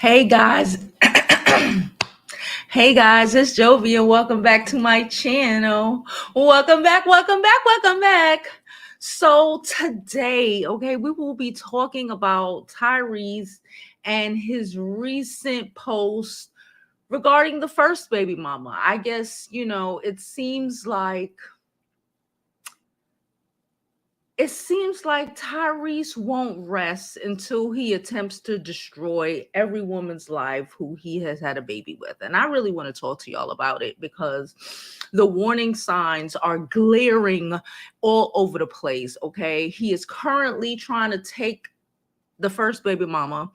Hey guys, hey guys, it's Jovi and welcome back to my channel. Welcome back, welcome back, welcome back. So today, we will be talking about Tyrese and his recent post regarding the first baby mama. I guess, it seems like Tyrese won't rest until he attempts to destroy every woman's life who he has had a baby with. And I really want to talk to y'all about it because the warning signs are glaring all over the place. Okay. He is currently trying to take the first baby mama,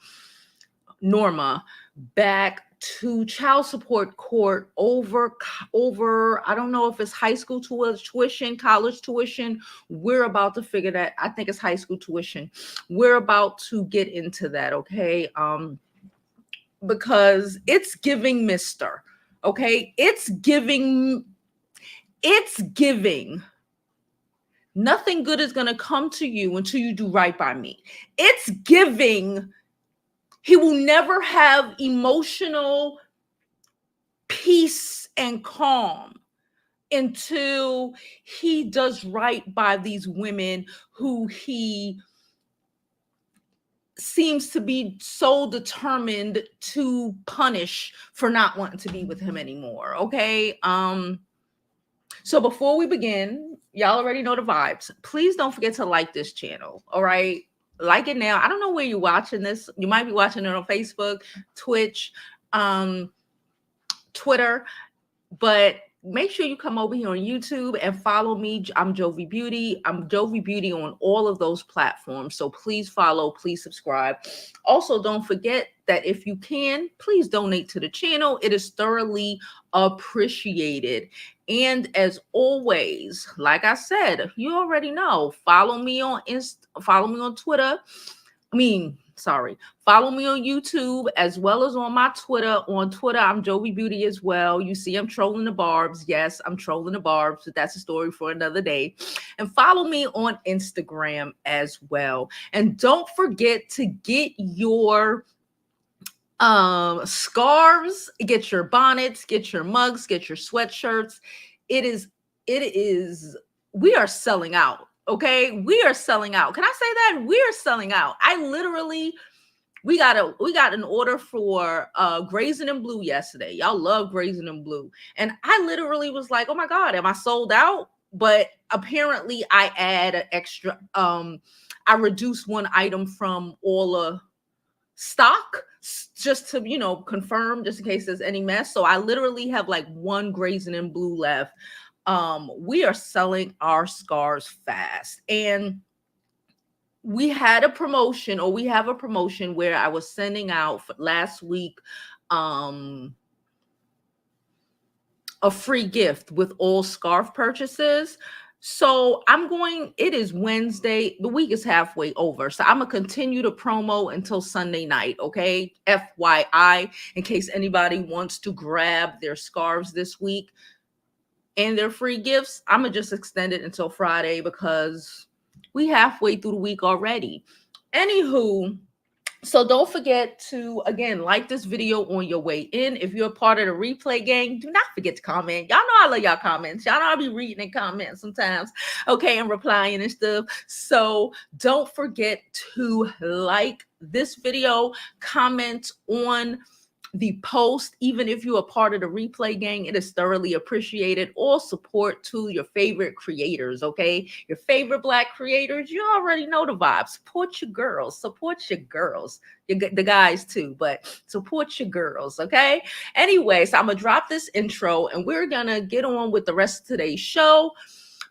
Norma, back to child support court over I don't know if it's high school tuition, college tuition. We're about to figure that. I think it's high school tuition. We're about to get into that, okay? Because it's giving Mister, okay? It's giving nothing good is going to come to you until you do right by me. It's giving he will never have emotional peace and calm until he does right by these women who he seems to be so determined to punish for not wanting to be with him anymore. Okay. So before we begin, y'all already know the vibes. Please don't forget to like this channel. All right. Like it now. I don't know where you're watching this. You might be watching it on Facebook, Twitch, Twitter, but make sure you come over here on YouTube and follow me. I'm Jovi Beauty. I'm Jovi Beauty on all of those platforms. So please follow, please subscribe. Also, don't forget that if you can, please donate to the channel. It is thoroughly appreciated. And as always, like I said, you already know, follow me on Twitter. Follow me on YouTube as well as on my Twitter. On Twitter, I'm Jovi Beauty as well. You see, I'm trolling the barbs. Yes, I'm trolling the barbs, but that's a story for another day. And follow me on Instagram as well. And don't forget to get your scarves, get your bonnets, get your mugs, get your sweatshirts. We are selling out. Okay, we are selling out. Can I say that? We are selling out. We got an order for Grazing in Blue yesterday. Y'all love Grazing in Blue. And I literally was like, oh my God, am I sold out? But apparently I add an extra, I reduced one item from all stock just to, confirm, just in case there's any mess. So I literally have like one Grazing in Blue left. We are selling our scarves fast. And we have a promotion where I was sending out last week a free gift with all scarf purchases. So it is Wednesday. The week is halfway over. So I'm going to continue the promo until Sunday night. Okay. FYI, in case anybody wants to grab their scarves this week and their free gifts, I'm going to just extend it until Friday because we halfway through the week already. Anywho, so don't forget to, again, like this video on your way in. If you're a part of the replay gang, do not forget to comment. Y'all know I love y'all comments. Y'all know I'll be reading and comments sometimes, okay, and replying and stuff. So don't forget to like this video, comment on the post. Even if you're a part of the replay gang, it is thoroughly appreciated. All support to your favorite creators, okay? Your favorite Black creators, you already know the vibe. Support your girls, the guys too, but support your girls, okay? Anyway, so I'm gonna drop this intro and we're gonna get on with the rest of today's show.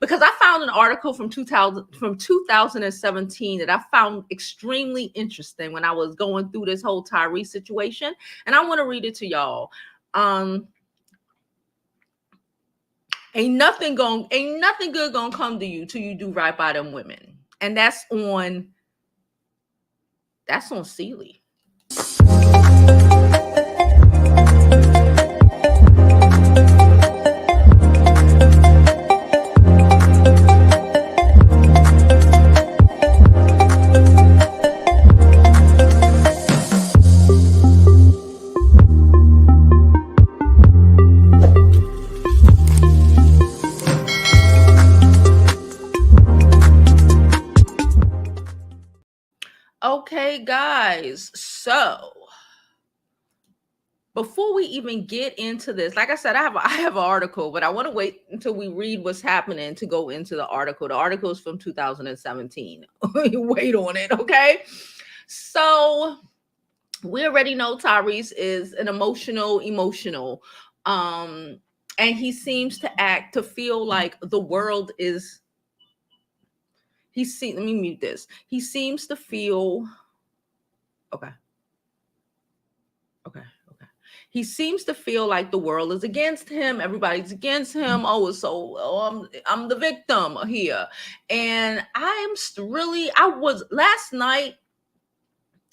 Because I found an article from 2017 that I found extremely interesting when I was going through this whole Tyrese situation, and I want to read it to y'all. Ain't nothing good gonna come to you till you do right by them women, and that's on Celie. So before we even get into this, like I said, I have an article, but I want to wait until we read what's happening to go into the article. The article is from 2017. Wait on it, okay? So we already know Tyrese is an emotional, and he seems to feel like the world is. Let me mute this. He seems to feel. Okay. Okay. He seems to feel like the world is against him. Everybody's against him. I'm the victim here. And I was last night.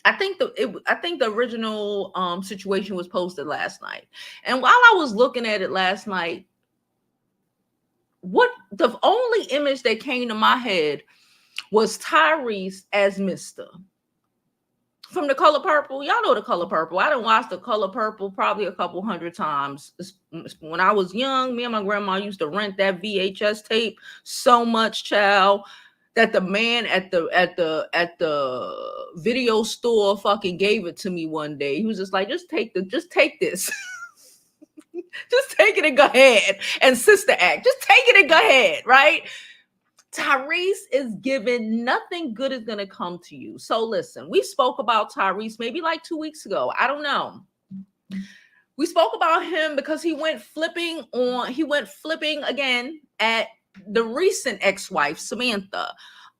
I think the original situation was posted last night. And while I was looking at it last night, what the only image that came to my head was Tyrese as Mister. From The Color Purple. Y'all know The Color Purple. I done watched The Color Purple probably a couple hundred times. When I was young, me and my grandma used to rent that VHS tape so much, child, that the man at the video store fucking gave it to me one day. He was just like, just take this. Just take it and go ahead. And Sister Act. Just take it and go ahead, right? Tyrese is giving nothing good is going to come to you. So listen, we spoke about Tyrese maybe like 2 weeks ago. I don't know. We spoke about him because he went flipping again at the recent ex-wife, Samantha.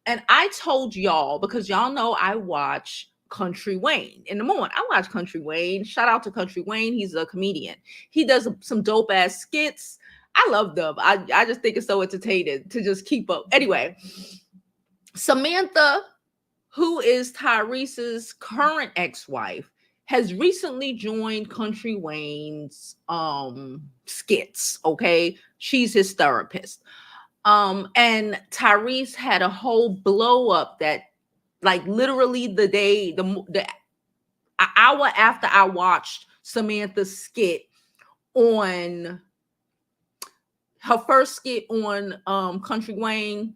And I told y'all, because y'all know I watch Country Wayne in the morning. I watch Country Wayne. Shout out to Country Wayne. He's a comedian. He does some dope ass skits. I love them. I just think it's so entertaining to just keep up. Anyway, Samantha, who is Tyrese's current ex-wife, has recently joined Country Wayne's skits. Okay, she's his therapist. And Tyrese had a whole blow up that, like, literally the hour after I watched Samantha's skit on. Her first skit on Country Wayne,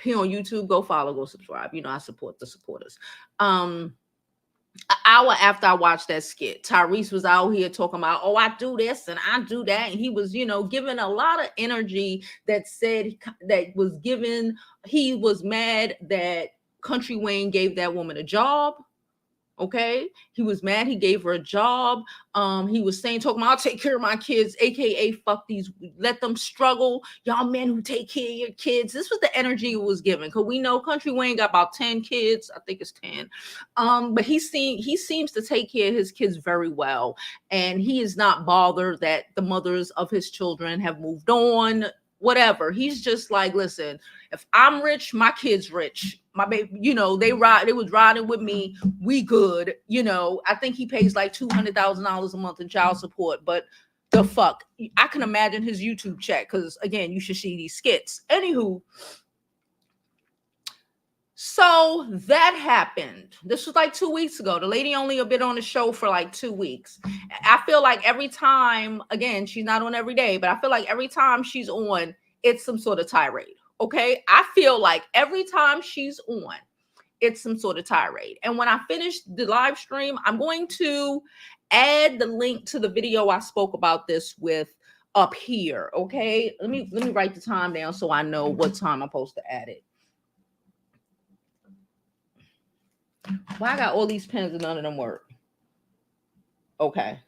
here on YouTube. Go follow, go subscribe. You know I support the supporters. An hour after I watched that skit, Tyrese was out here talking about, oh, I do this and I do that. And he was, giving a lot of energy he was mad that Country Wayne gave that woman a job. Okay, he was mad he gave her a job. He was talking about, I'll take care of my kids, aka fuck these, let them struggle. Y'all men who take care of your kids. This was the energy he was giving, because we know Country Wayne got about 10 kids. I think it's 10. But he seems to take care of his kids very well, and he is not bothered that the mothers of his children have moved on. Whatever. He's just like, listen, if I'm rich, my kid's rich. My baby, they was riding with me. We good. I think he pays like $200,000 a month in child support, but the fuck, I can imagine his YouTube check, because again, you should see these skits. Anywho, so that happened. This was like 2 weeks ago. The lady only been on the show for like 2 weeks. I feel like every time, again, she's not on every day, but I feel like every time she's on, it's some sort of tirade. Okay. I feel like every time she's on, it's some sort of tirade. And when I finish the live stream, I'm going to add the link to the video I spoke about this with up here. Okay. Let me write the time down so I know what time I'm supposed to add it. Why I got all these pens and none of them work? Okay.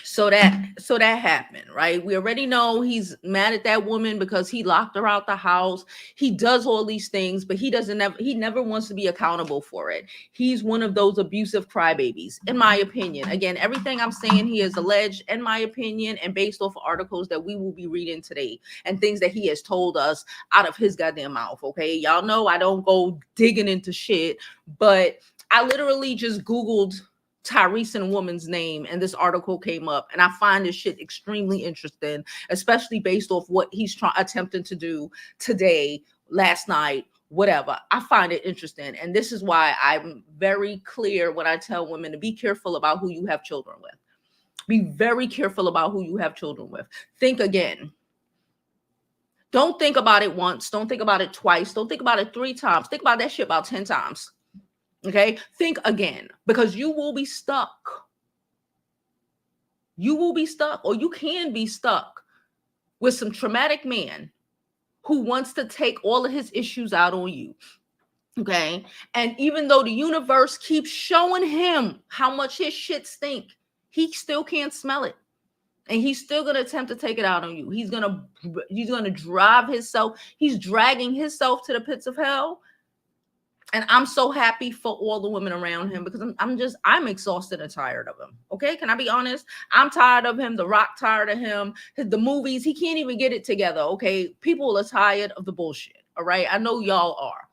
So that happened, right? We already know he's mad at that woman because he locked her out the house. He does all these things, but he never wants to be accountable for it. He's one of those abusive crybabies, in my opinion. Again, everything I'm saying here is alleged, in my opinion, and based off of articles that we will be reading today and things that he has told us out of his goddamn mouth. Okay. Y'all know I don't go digging into shit, but I literally just Googled Tyrese and a woman's name, and this article came up, and I find this shit extremely interesting, especially based off what he's attempting to do today, last night, whatever. I find it interesting, and this is why I'm very clear when I tell women to be careful about who you have children with. Be very careful about who you have children with. Think again. Don't think about it once. Don't think about it twice. Don't think about it 3 times. Think about that shit about 10 times. Okay, think again, because you will be stuck. You will be stuck, or you can be stuck with some traumatic man who wants to take all of his issues out on you. Okay. And even though the universe keeps showing him how much his shit stink, he still can't smell it. And he's still gonna attempt to take it out on you. He's gonna drive himself, he's dragging himself to the pits of hell. And I'm so happy for all the women around him, because I'm exhausted and tired of him. Okay, can I be honest? I'm tired of him. The Rock tired of him. The movies, he can't even get it together. Okay, people are tired of the bullshit. All right, I know y'all are.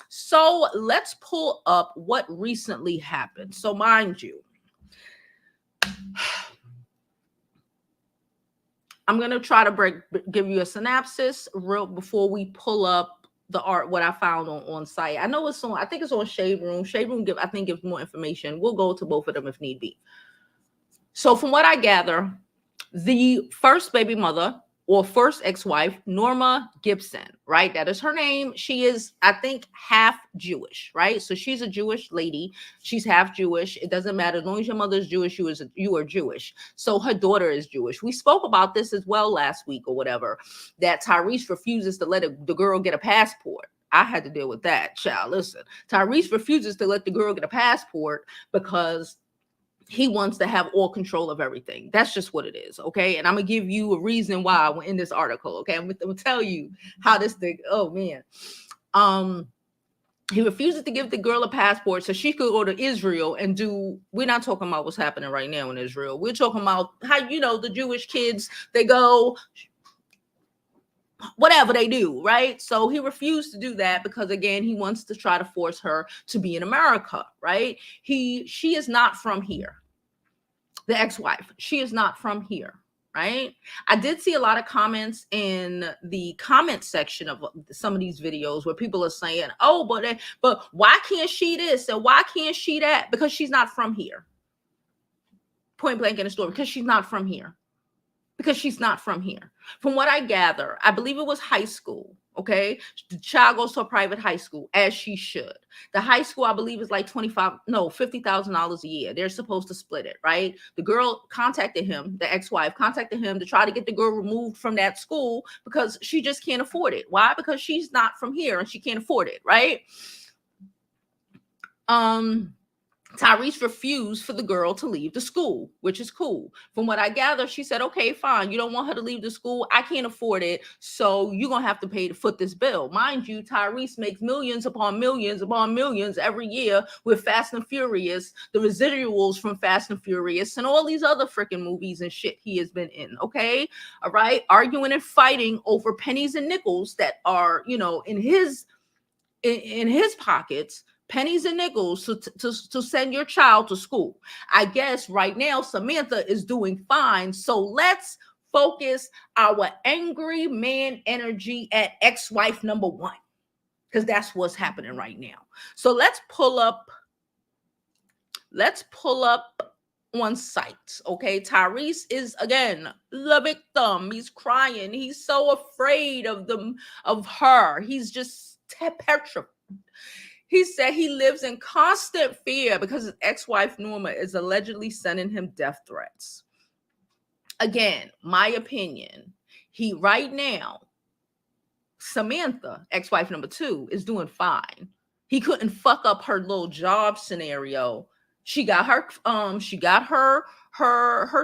So let's pull up what recently happened. So mind you, I'm gonna try to give you a synopsis real before we pull up the art, what I found on site. I know it's on, I think it's on Shade Room. Shade Room gives more information. We'll go to both of them if need be. So from what I gather, the first baby mother, or first ex-wife, Norma Gibson, right? That is her name. She is, I think, half Jewish, right? So she's a Jewish lady. She's half Jewish. It doesn't matter. As long as your mother is Jewish, you are Jewish. So her daughter is Jewish. We spoke about this as well last week or whatever, that Tyrese refuses to let the girl get a passport. I had to deal with that, child. Listen, Tyrese refuses to let the girl get a passport because he wants to have all control of everything. That's just what it is, okay? And I'm gonna give you a reason why in this article, okay? I'm gonna tell you how this thing. Oh man, he refuses to give the girl a passport so she could go to Israel and do. We're not talking about what's happening right now in Israel. We're talking about how, the Jewish kids, they go whatever they do, right? So he refused to do that because, again, he wants to try to force her to be in America, right? She is not from here. The ex-wife, she is not from here, right? I did see a lot of comments in the comment section of some of these videos where people are saying, oh, but why can't she this and why can't she that? Because she's not from here. Point blank in the story, because she's not from here. Because she's not from here. From what I gather, I believe it was high school. Okay. The child goes to a private high school, as she should. The high school, I believe, is like $50,000 a year. They're supposed to split it, right? The girl contacted him, the ex-wife contacted him to try to get the girl removed from that school because she just can't afford it. Why? Because she's not from here and she can't afford it, right? Tyrese refused for the girl to leave the school, which is cool. From what I gather, she said, okay, fine. You don't want her to leave the school. I can't afford it. So you're going to have to foot this bill. Mind you, Tyrese makes millions upon millions upon millions every year with Fast and Furious, the residuals from Fast and Furious, and all these other freaking movies and shit he has been in. Okay. All right. Arguing and fighting over pennies and nickels that are, in his pockets. Pennies and nickels to send your child to school. I guess right now Samantha is doing fine. So let's focus our angry man energy at ex-wife number one, because that's what's happening right now. So let's pull up on site. Okay, Tyrese is again the victim. He's crying. He's so afraid of her. He's just petrified. He said he lives in constant fear because his ex-wife Norma is allegedly sending him death threats. Again, my opinion, right now, Samantha, ex-wife number 2, is doing fine. He couldn't fuck up her little job scenario. She got her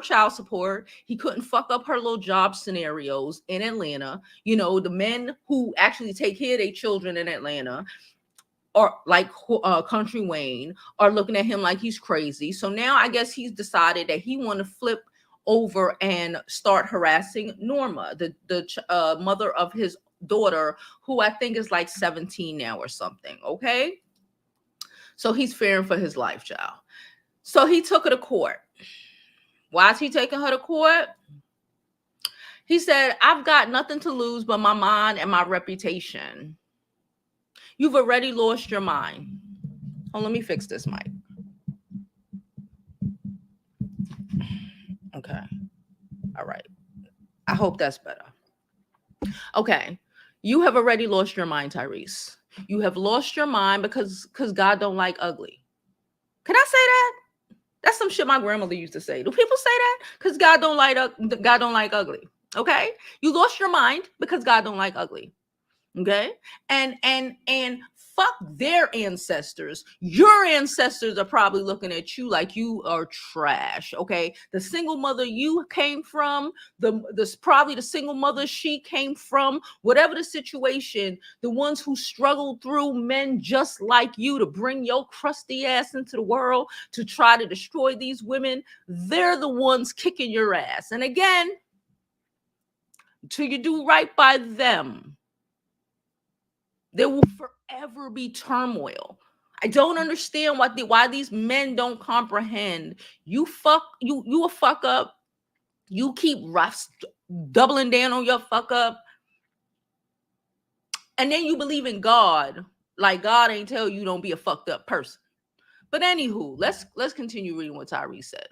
child support. He couldn't fuck up her little job scenarios in Atlanta. The men who actually take care of their children in Atlanta, or like Country Wayne, are looking at him like he's crazy. So now I guess he's decided that he want to flip over and start harassing Norma, the mother of his daughter, who I think is like 17 now or something. Okay. So he's fearing for his life, child. So he took her to court. Why is he taking her to court? He said, I've got nothing to lose but my mind and my reputation. You've already lost your mind. Oh, let me fix this mic. Okay. All right. I hope that's better. Okay. You have already lost your mind, Tyrese. You have lost your mind because God don't like ugly. Can I say that? That's some shit my grandmother used to say. Do people say that? Because God don't like ugly. Okay, you lost your mind because God don't like ugly. Okay, and fuck their ancestors. Your ancestors are probably looking at you like you are trash. Okay, the single mother you came from, probably the single mother she came from, whatever the situation, the ones who struggled through men just like you to bring your crusty ass into the world to try to destroy these women, they're the ones kicking your ass. And again, till you do right by them, there will forever be turmoil. I don't understand why these men don't comprehend. You a fuck up. You keep doubling down on your fuck up, and then you believe in God. Like God ain't tell you don't be a fucked up person. But anywho, let's continue reading what Tyrese said.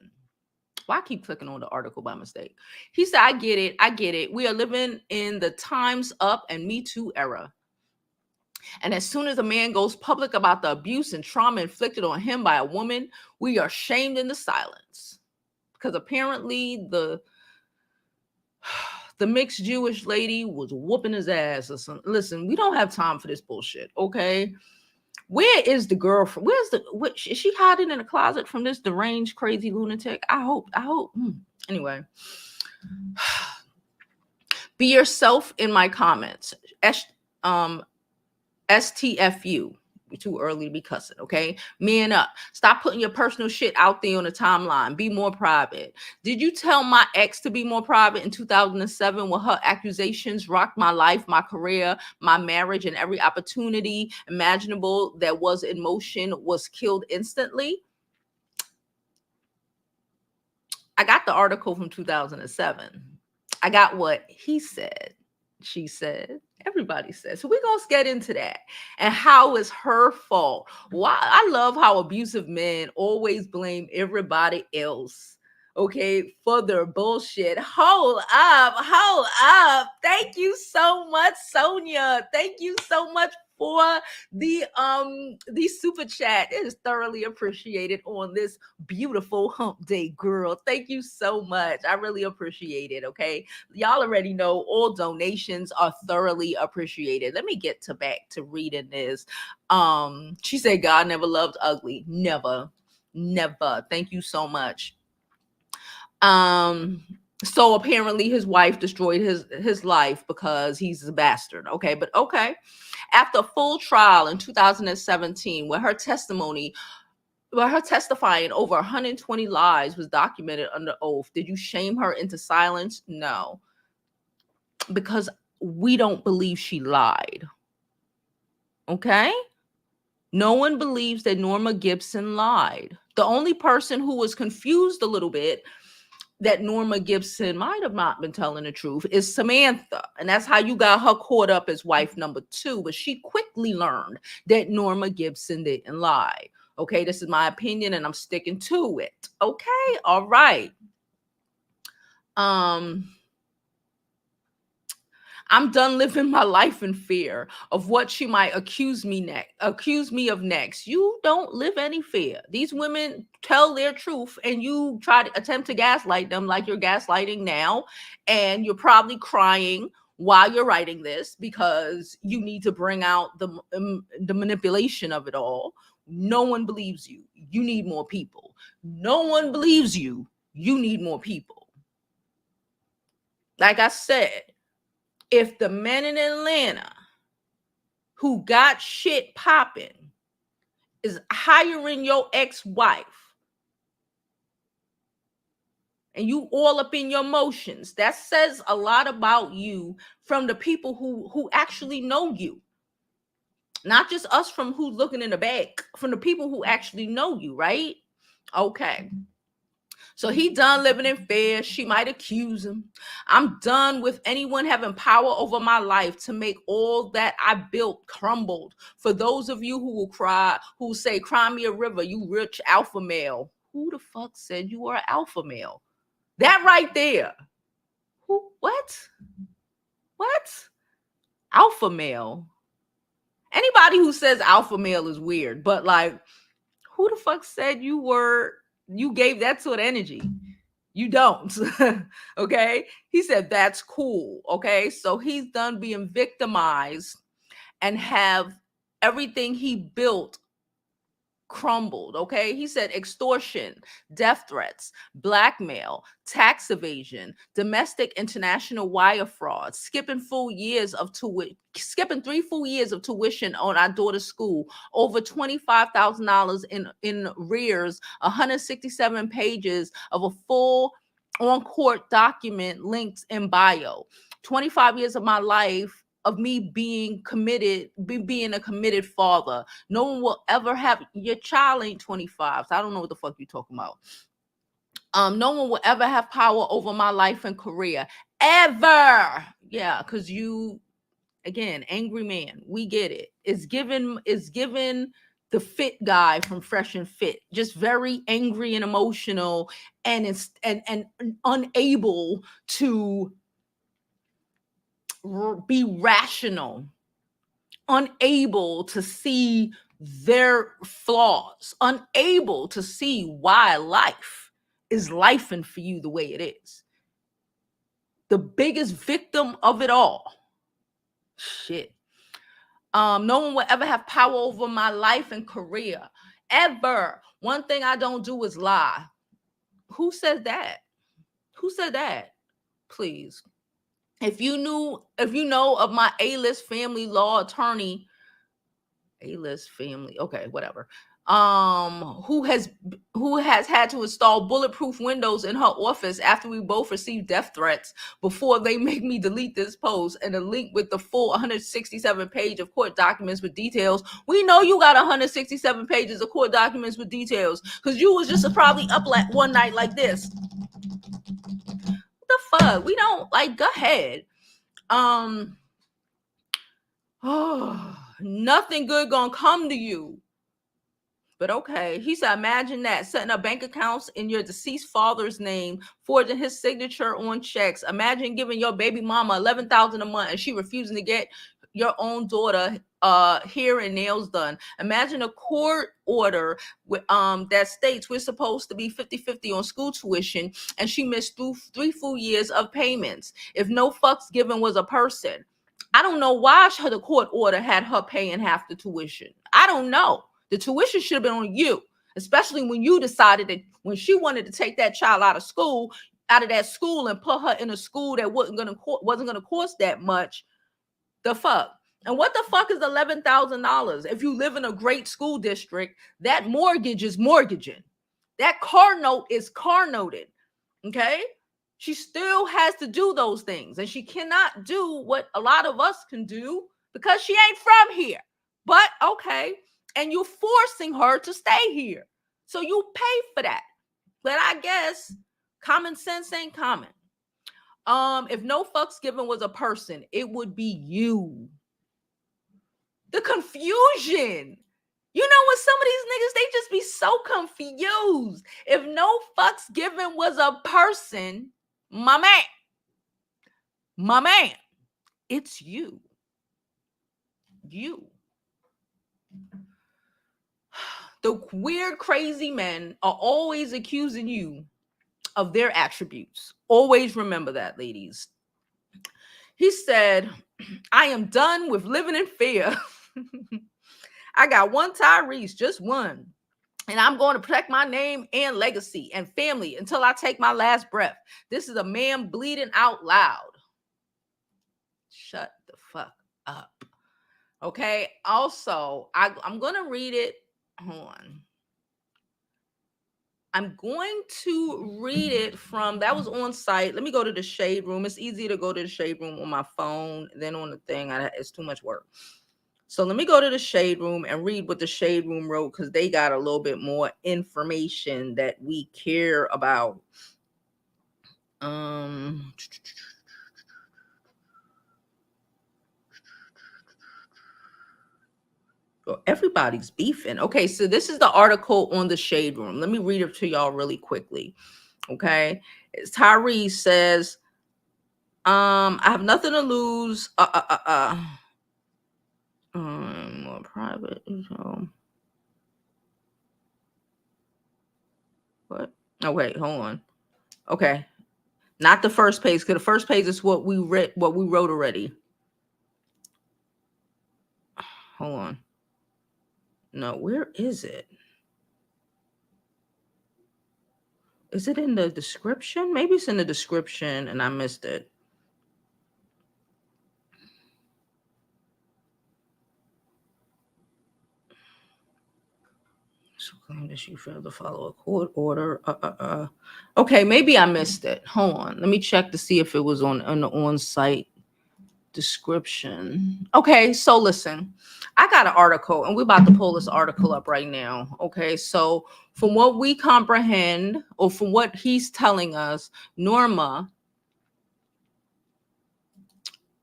Why I keep clicking on the article by mistake? He said, I get it. We are living in the times up and Me Too era. And as soon as a man goes public about the abuse and trauma inflicted on him by a woman, we are shamed into silence. Because apparently the mixed Jewish lady was whooping his ass or something. Listen, we don't have time for this bullshit, okay? Where is the girlfriend? Is she hiding in a closet from this deranged, crazy lunatic? I hope. Anyway. Be yourself in my comments. STFU. You're too early to be cussing, okay? Man up. Stop putting your personal shit out there on the timeline. Be more private. Did you tell my ex to be more private in 2007 when her accusations rocked my life, my career, my marriage, and every opportunity imaginable that was in motion was killed instantly? I got the article from 2007. I got what he said, she said, everybody said. So we're going to get into that and how it's her fault. Why I love how abusive men always blame everybody else, okay, for their bullshit. Hold up. Thank you so much, Sonia. Thank you so much for the super chat. It is thoroughly appreciated on this beautiful hump day, girl. Thank you so much. I really appreciate it. Okay, y'all already know all donations are thoroughly appreciated. Let me get back to reading this. She said God never loved ugly. Never. Thank you so much. So apparently his wife destroyed his life because he's a bastard. Okay, but okay. After a full trial in 2017, where her testifying over 120 lies was documented under oath, did you shame her into silence? No, because we don't believe she lied. Okay? No one believes that Norma Gibson lied. The only person who was confused a little bit that Norma Gibson might have not been telling the truth is Samantha. And that's how you got her caught up as wife number 2. But she quickly learned that Norma Gibson didn't lie. Okay, this is my opinion and I'm sticking to it. Okay, all right. I'm done living my life in fear of what she might accuse me of next. You don't live any fear. These women tell their truth and you try to attempt to gaslight them like you're gaslighting now. And you're probably crying while you're writing this because you need to bring out the manipulation of it all. No one believes you. You need more people. No one believes you. You need more people. Like I said, if the men in Atlanta who got shit popping is hiring your ex-wife and you all up in your emotions, that says a lot about you from the people who actually know you. Not just us from who's looking in the back, from the people who actually know you, right? Okay. So he done living in fear. She might accuse him. I'm done with anyone having power over my life to make all that I built crumbled. For those of you who will cry, who say, cry me a river, you rich alpha male. Who the fuck said you are an alpha male? That right there. Who? What? Alpha male. Anybody who says alpha male is weird, but like, who the fuck said you gave that sort of energy? You don't. Okay. He said that's cool. Okay. So he's done being victimized and have everything he built crumbled. Okay. He said extortion, death threats, blackmail, tax evasion, domestic international wire fraud, skipping 3 full years of tuition on our daughter's school, over $25,000 in arrears, 167 pages of a full on court document linked in bio, 25 years of my life of me being a committed father. No one will ever have, your child ain't 25, so I don't know what the fuck you talking about. No one will ever have power over my life and career, ever. Yeah, because you, again, angry man, we get it. It's given the fit guy from Fresh and Fit, just very angry and emotional, and it's and unable to be rational, unable to see their flaws, unable to see why life is lifing for you the way it is. The biggest victim of it all. Shit. No one will ever have power over my life and career. Ever. One thing I don't do is lie. Who says that? Who said that? Please. If you know of my A-list family law attorney, A-list family, okay, whatever, who has had to install bulletproof windows in her office after we both received death threats before they make me delete this post, and a link with the full 167 page of court documents with details. We know you got 167 pages of court documents with details because you was just probably up like one night like this. What the fuck? We don't, like, go ahead. Oh, nothing good gonna come to you. But okay, he said, imagine that, setting up bank accounts in your deceased father's name, forging his signature on checks. Imagine giving your baby mama $11,000 a month and she refusing to get your own daughter hair and nails done. Imagine a court order that states we're supposed to be 50-50 on school tuition, and she missed 3 full years of payments. If no fucks given was a person, I don't know why the court order had her paying half the tuition. I don't know. The tuition should have been on you, especially when you decided that when she wanted to take that child out of that school and put her in a school that wasn't gonna cost that much. The fuck? And what the fuck is $11,000? If you live in a great school district, that mortgage is mortgaging. That car note is car noted. Okay? She still has to do those things, and she cannot do what a lot of us can do because she ain't from here. But okay. And you're forcing her to stay here. So you pay for that. But I guess common sense ain't common. If no fucks given was a person, it would be you. The confusion. You know what, some of these niggas, they just be so confused. If no fucks given was a person, my man, it's you. You. The weird, crazy men are always accusing you of their attributes. Always remember that, ladies. He said, I am done with living in fear. I got one Tyrese, just one. And I'm going to protect my name and legacy and family until I take my last breath. This is a man bleeding out loud. Shut the fuck up. Okay. Also, I'm going to read it. Hold on. I'm going to read it from, that was on site. Let me go to the Shade Room. It's easy to go to the Shade Room on my phone than on the thing. It's too much work. So let me go to the Shade Room and read what the Shade Room wrote, because they got a little bit more information that we care about. Everybody's beefing. Okay, so this is the article on the Shade Room. Let me read it to y'all really quickly. Okay, Tyrese says, I have nothing to lose. More private. So what? Oh wait, hold on. Okay, not the first page, because the first page is what we read, what we wrote already. Hold on. No, where is it? Is it in the description? Maybe it's in the description and I missed it. So claim that she failed to follow a court order. Okay, maybe I missed it. Hold on. Let me check to see if it was on the on-site description. Okay, so listen, I got an article and we're about to pull this article up right now. Okay, so from what we comprehend, or from what he's telling us, Norma,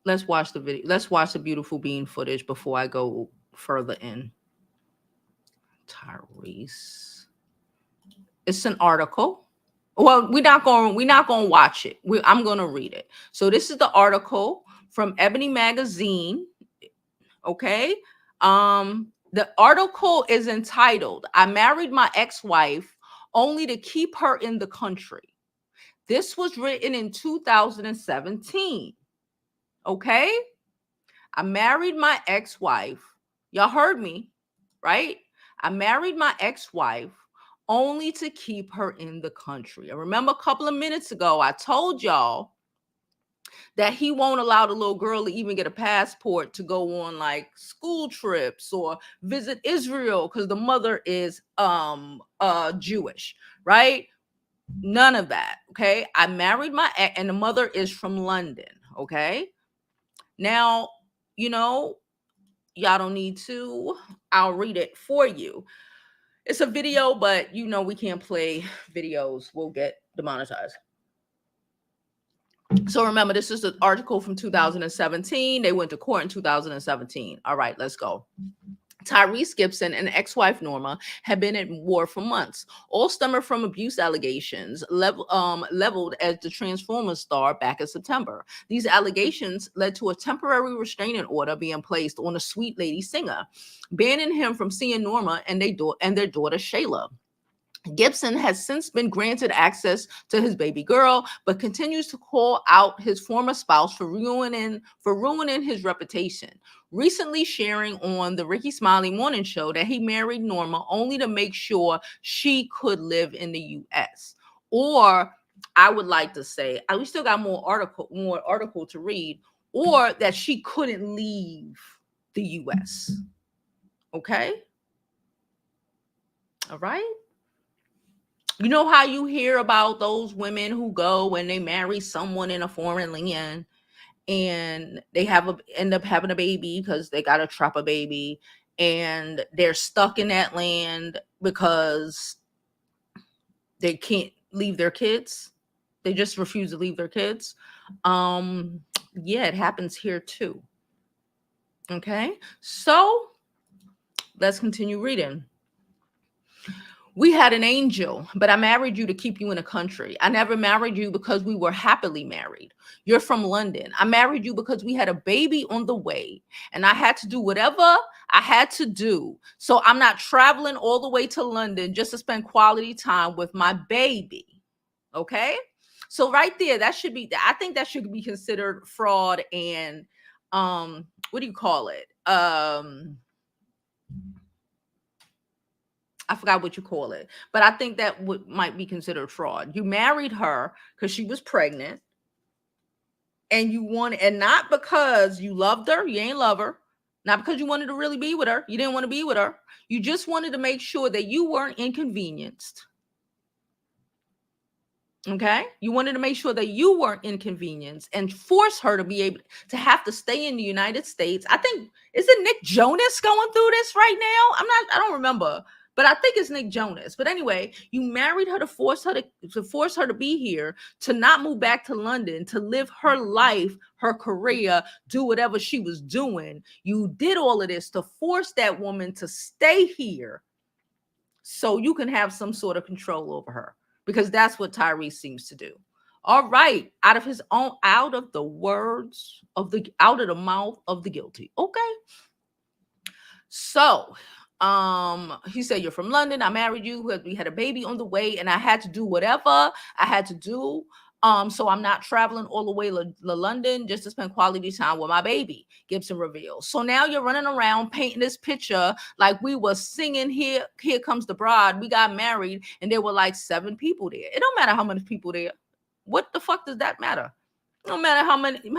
let's watch the video. Let's watch the beautiful bean footage before I go further in. Tyrese. It's an article. Well, we're not going to watch it. I'm going to read it. So this is the article from Ebony Magazine. Okay. The article is entitled, "I married my ex-wife only to keep her in the country." This was written in 2017. Okay. I married my ex-wife. Y'all heard me, right? I married my ex-wife only to keep her in the country. I remember a couple of minutes ago, I told y'all that he won't allow the little girl to even get a passport to go on like school trips or visit Israel because the mother is Jewish, right? None of that. Okay. I married my ex, and the mother is from London. Okay. Now, you know, y'all don't need to. I'll read it for you. It's a video, but you know we can't play videos. We'll get demonetized. So remember, this is an article from 2017. They went to court in 2017. All right, let's go. Tyrese Gibson and ex-wife Norma had been at war for months, all stemming from abuse allegations leveled at the Transformers star back in September. These allegations led to a temporary restraining order being placed on the Sweet Lady singer, banning him from seeing Norma and their daughter Shayla. Gibson has since been granted access to his baby girl, but continues to call out his former spouse for ruining his reputation. Recently sharing on the Ricky Smiley Morning Show that he married Norma only to make sure she could live in the U.S. Or I would like to say, we still got more article to read, or that she couldn't leave the U.S. Okay, all right. You know how you hear about those women who go and they marry someone in a foreign land and they end up having a baby because they got to trap a baby and they're stuck in that land because they can't leave their kids. They just refuse to leave their kids. Yeah, it happens here too. Okay, so let's continue reading. "We had an angel, but I married you to keep you in the country. I never married you because we were happily married. You're from London. I married you because we had a baby on the way, and I had to do whatever I had to do. So I'm not traveling all the way to London just to spend quality time with my baby." Okay? So right there, I think that should be considered fraud and what do you call it? I forgot what you call it, but I think that might be considered fraud. You married her because she was pregnant, and not because you loved her. You ain't love her. Not because you wanted to really be with her. You didn't want to be with her. You just wanted to make sure that you weren't inconvenienced. Okay, you wanted to make sure that you weren't inconvenienced and force her to be able to have to stay in the United States. I think, is it Nick Jonas going through this right now? I don't remember, but I think it's Nick Jonas. But anyway, you married her to force her to be here, to not move back to London, to live her life, her career, do whatever she was doing. You did all of this to force that woman to stay here so you can have some sort of control over her, because that's what Tyrese seems to do. All right, out of the mouth of the guilty. Okay. So, he said, "You're from London. I married you. We had a baby on the way, and I had to do whatever I had to do. So I'm not traveling all the way to London just to spend quality time with my baby," Gibson reveals. So now you're running around painting this picture like we were singing Here Comes the Bride. We got married, and there were like 7 people there. It don't matter how many people there. What the fuck does that matter? No matter how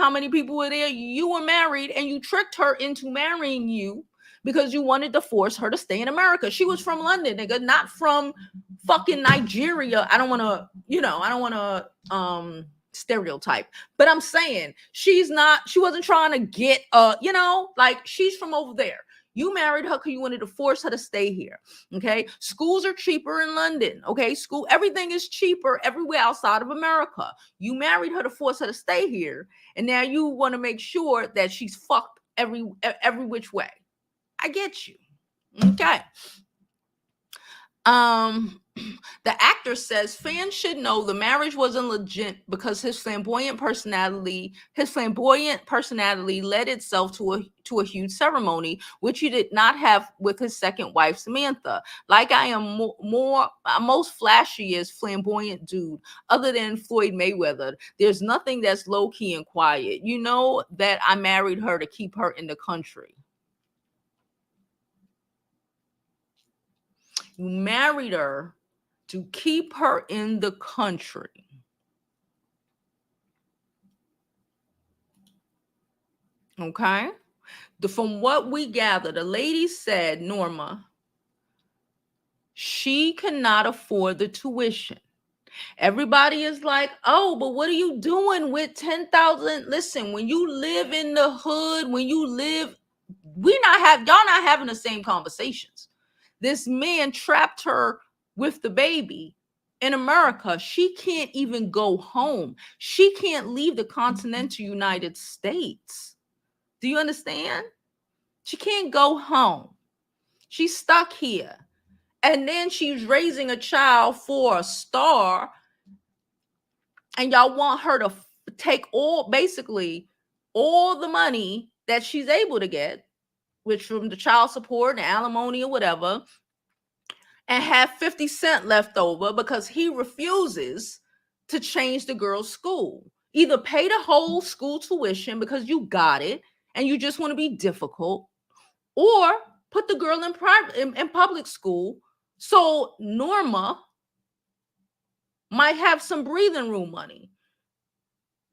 many people were there, you were married and you tricked her into marrying you because you wanted to force her to stay in America. She was from London, nigga, not from fucking Nigeria. I don't want to, I don't want to stereotype, but I'm saying she wasn't trying to get like she's from over there. You married her because you wanted to force her to stay here. Okay. Schools are cheaper in London. Okay. Everything is cheaper everywhere outside of America. You married her to force her to stay here. And now you want to make sure that she's fucked every which way. I get you. Okay. The actor says fans should know the marriage wasn't legit because his flamboyant personality led itself to a huge ceremony, which he did not have with his second wife Samantha. Like I am most flashiest flamboyant dude other than Floyd Mayweather. There's nothing that's low key and quiet. You know that I married her to keep her in the country. You married her to keep her in the country. Okay? From what we gather, the lady said, Norma, she cannot afford the tuition. Everybody is like, oh, but what are you doing with 10,000? Listen, when you live in the hood, y'all not having the same conversations. This man trapped her with the baby in America. She can't even go home. She can't leave the continental United States. Do you understand? She can't go home. She's stuck here. And then she's raising a child for a star. And y'all want her to take basically all the money that she's able to get, which from the child support and alimony or whatever, and have 50 cents left over because he refuses to change the girl's school. Either pay the whole school tuition because you got it and you just want to be difficult, or put the girl in public school so Norma might have some breathing room money.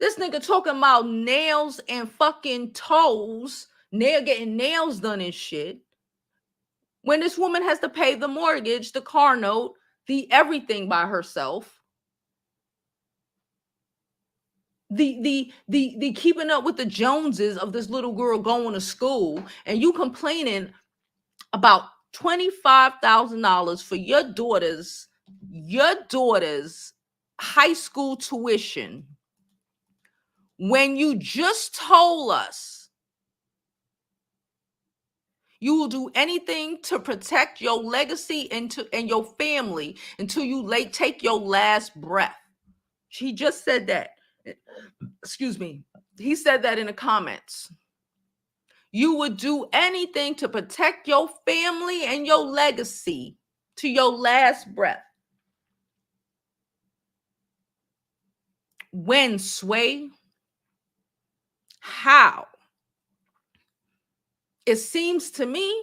This nigga talking about nails and fucking toes, getting nails done and shit, when this woman has to pay the mortgage, the car note, the everything by herself. The keeping up with the Joneses of this little girl going to school, and you complaining about $25,000 for your daughter's high school tuition when you just told us you will do anything to protect your legacy and your family until you take your last breath. She just said that. Excuse me. He said that in the comments. You would do anything to protect your family and your legacy to your last breath. When, Sway? How? It seems to me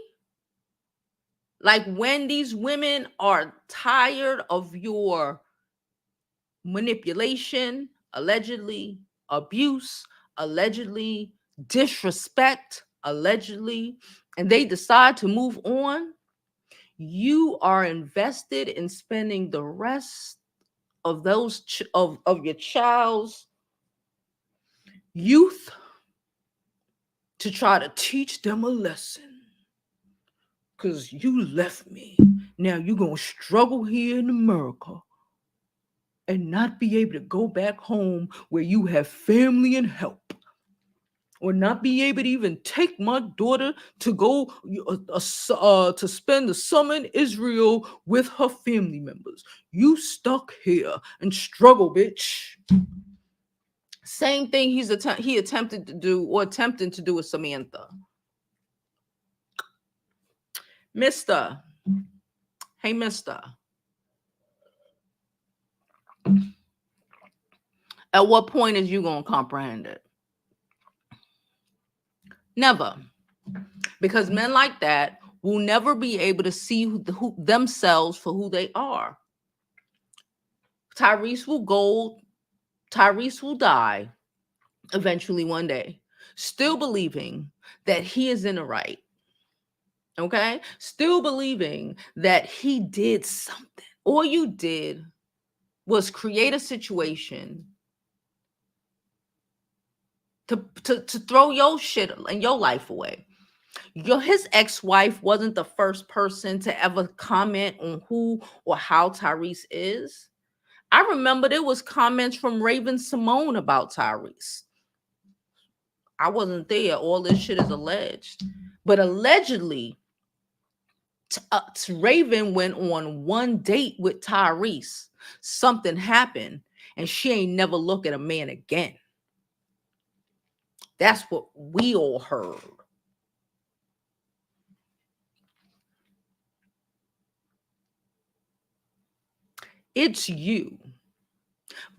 like when these women are tired of your manipulation, allegedly, abuse, allegedly, disrespect, allegedly, and they decide to move on, you are invested in spending the rest of of your child's youth to try to teach them a lesson. Because you left me. Now you're going to struggle here in America and not be able to go back home where you have family and help. Or not be able to even take my daughter to go to spend the summer in Israel with her family members. You stuck here and struggle, bitch. Same thing he attempted to do or attempting to do with Samantha. Mister. Hey, Mister. At what point is you going to comprehend it? Never. Because men like that will never be able to see themselves for who they are. Tyrese will die eventually one day, still believing that he is in the right. Okay? Still believing that he did something. All you did was create a situation to throw your shit and your life away. His ex-wife wasn't the first person to ever comment on who or how Tyrese is. I remember there was comments from Raven Simone about Tyrese. I wasn't there. All this shit is alleged. But allegedly, Raven went on one date with Tyrese. Something happened, and she ain't never look at a man again. That's what we all heard. It's you.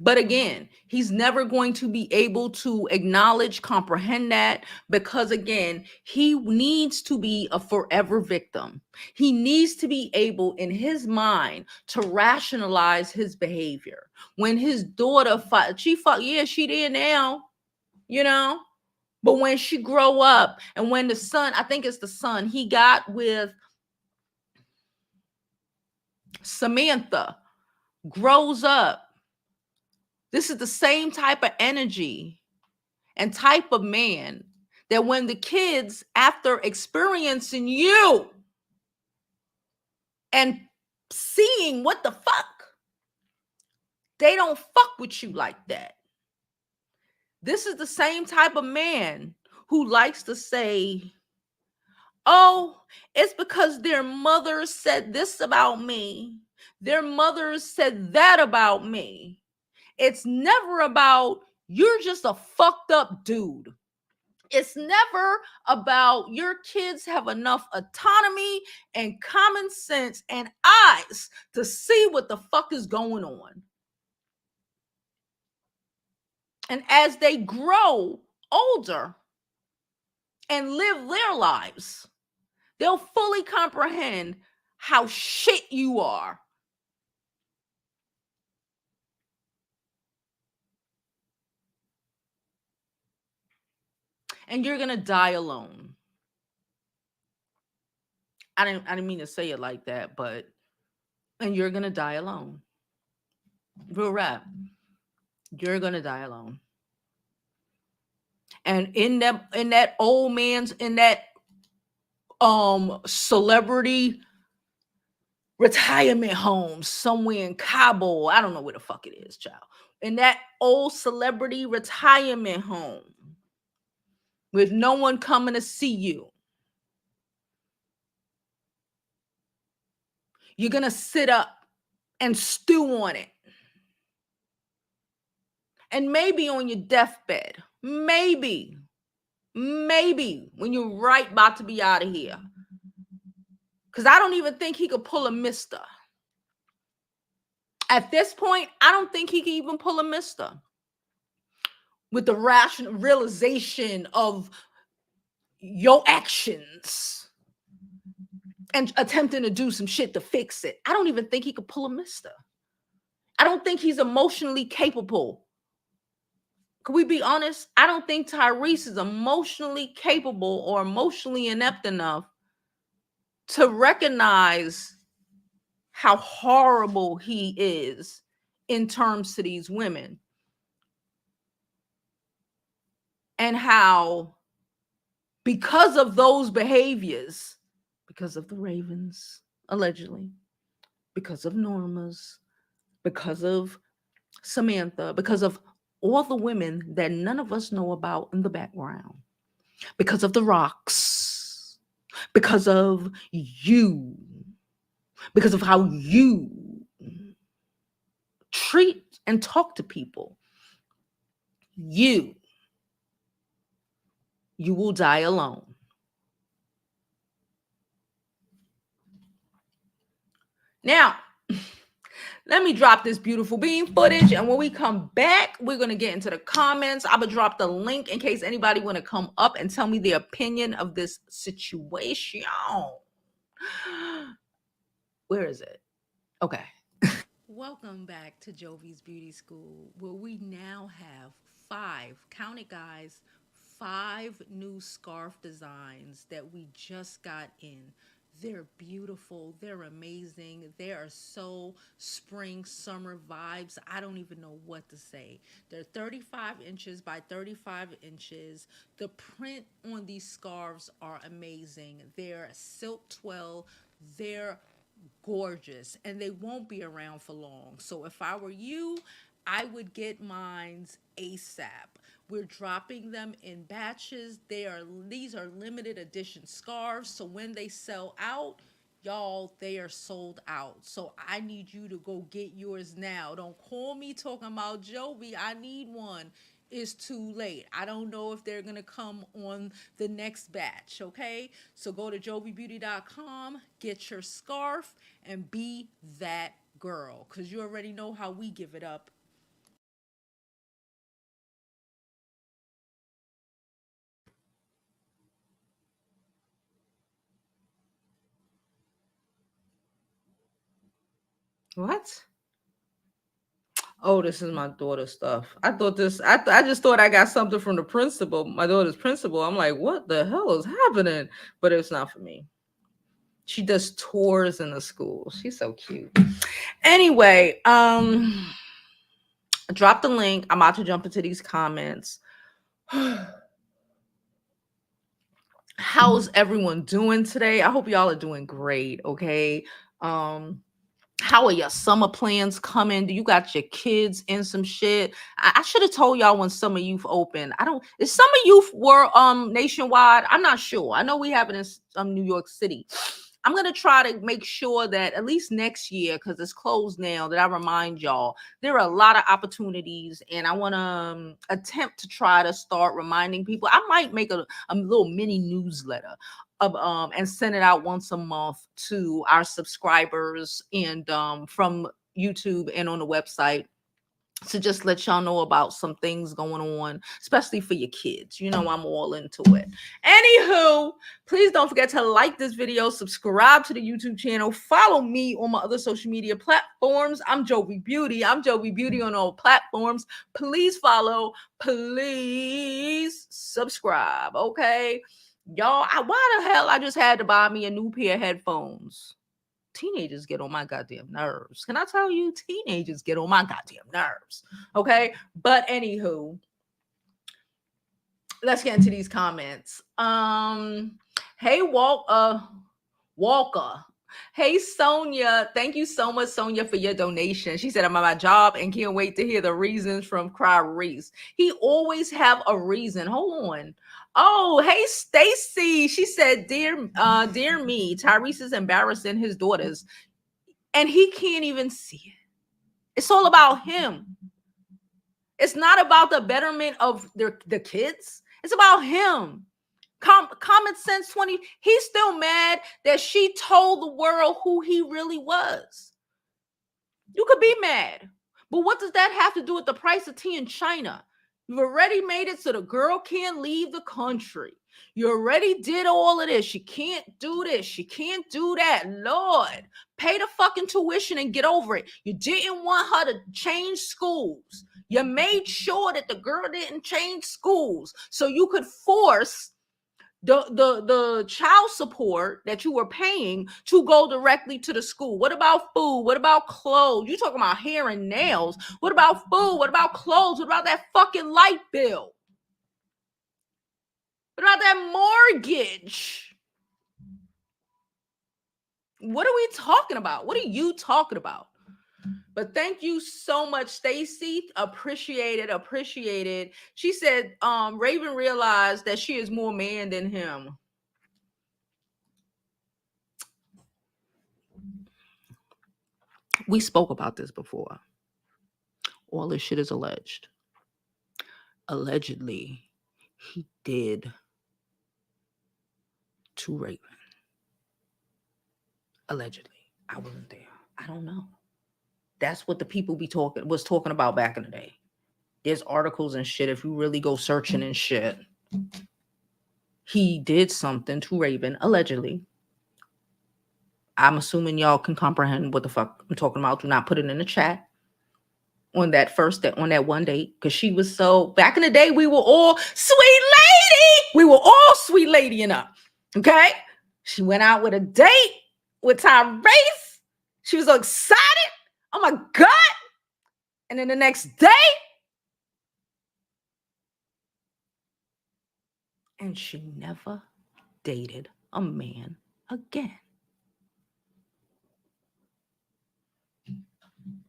But again, he's never going to be able to acknowledge, comprehend that, because again, he needs to be a forever victim. He needs to be able in his mind to rationalize his behavior. When his daughter she did now, you know, but when she grow up and when the son, I think it's the son he got with Samantha, grows up, this is the same type of energy and type of man that when the kids, after experiencing you and seeing what the fuck, they don't fuck with you like that. This is the same type of man who likes to say, oh, it's because their mother said this about me. Their mother said that about me. It's never about you're just a fucked up dude. It's never about your kids have enough autonomy and common sense and eyes to see what the fuck is going on. And as they grow older and live their lives, they'll fully comprehend how shit you are. And you're going to die alone. I didn't mean to say it like that, but and you're going to die alone. Real rap. You're going to die alone. And in that old man's, in that celebrity retirement home somewhere in Kabul, I don't know where the fuck it is, child. In that old celebrity retirement home with no one coming to see you, you're gonna sit up and stew on it. And maybe on your deathbed, maybe when you're right about to be out of here, because I don't even think he could pull a Mister. At this point, I don't think he can even pull a Mister with the rational realization of your actions and attempting to do some shit to fix it. I don't even think he could pull a Mister. I don't think he's emotionally capable. Could we be honest? I don't think Tyrese is emotionally capable or emotionally inept enough to recognize how horrible he is in terms to these women. And how, because of those behaviors, because of the Ravens, allegedly, because of Norma's, because of Samantha, because of all the women that none of us know about in the background, because of the rocks, because of you, because of how you treat and talk to people, you will die alone. Now, let me drop this beautiful bean footage, and when we come back, we're going to get into the comments. I'm going to drop the link in case anybody want to come up and tell me their opinion of this situation. Where is it? Okay. Welcome back to Jovi's Beauty School, where we now have count it guys, 5 new scarf designs that we just got in. They're beautiful, they're amazing, they are so spring, summer vibes. I don't even know what to say. They're 35 inches by 35 inches. The print on these scarves are amazing. They're silk twill, they're gorgeous, and they won't be around for long. So if I were you, I would get mines ASAP. We're dropping them in batches. These are limited edition scarves, so when they sell out, y'all, they are sold out. So I need you to go get yours now. Don't call me talking about Jovi, I need one. It's too late. I don't know if they're going to come on the next batch, okay? So go to jovibeauty.com, get your scarf, and be that girl, because you already know how we give it up. What? Oh, this is my daughter's stuff. I thought this, I just thought I got something from the principal, my daughter's principal. I'm like, what the hell is happening? But it's not for me. She does tours in the school. She's so cute. Anyway, drop the link. I'm about to jump into these comments. How's everyone doing today? I hope y'all are doing great. Okay. Um, how are your summer plans coming? Do you got your kids in some shit? I should have told y'all when summer youth open. I don't. Is summer youth were nationwide? I'm not sure. I know we have it in New York City. I'm gonna try to make sure that at least next year, because it's closed now, that I remind y'all there are a lot of opportunities, and I want to attempt to try to start reminding people. I might make a little mini newsletter of and send it out once a month to our subscribers and from YouTube and on the website, to just let y'all know about some things going on, especially for your kids. You know, I'm all into it. Anywho, please don't forget to like this video, subscribe to the YouTube channel, follow me on my other social media platforms. I'm Jovi Beauty. I'm Jovi Beauty on all platforms. Please follow, please subscribe. Okay, y'all. Why the hell I just had to buy me a new pair of headphones? Teenagers get on my goddamn nerves. Can I tell you? Teenagers get on my goddamn nerves. Okay. But anywho, let's get into these comments. Hey, Walker. Hey, Sonia. Thank you so much, Sonia, for your donation. She said, I'm at my job and can't wait to hear the reasons from Tyrese. He always have a reason. Hold on. Oh, hey, Stacy. She said, dear me, Tyrese is embarrassing his daughters, and he can't even see it. It's all about him. It's not about the betterment of the kids. It's about him. Common sense 20. He's still mad that she told the world who he really was. You could be mad, but what does that have to do with the price of tea in China? You've already made it so the girl can't leave the country. You already did all of this. She can't do this. She can't do that. Lord, pay the fucking tuition and get over it. You didn't want her to change schools. You made sure that the girl didn't change schools so you could force the child support that you were paying to go directly to the school. What about food? What about clothes? You talking about hair and nails. What about food? What about clothes? What about that fucking light bill? What about that mortgage? What are we talking about? What are you talking about? But thank you so much, Stacy. Appreciate it. She said Raven realized that she is more man than him. We spoke about this before. All this shit is alleged. Allegedly, he did to Raven. Allegedly. I wasn't there. I don't know. That's what the people was talking about back in the day. There's articles and shit. If you really go searching and shit, he did something to Raven, allegedly. I'm assuming y'all can comprehend what the fuck I'm talking about. Do not put it in the chat on that one date, because she was so, back in the day, we were all sweet lady. We were all sweet ladying up. Okay. She went out with a date with Tyrese. She was so excited. Oh my God. And then the next day, and she never dated a man again.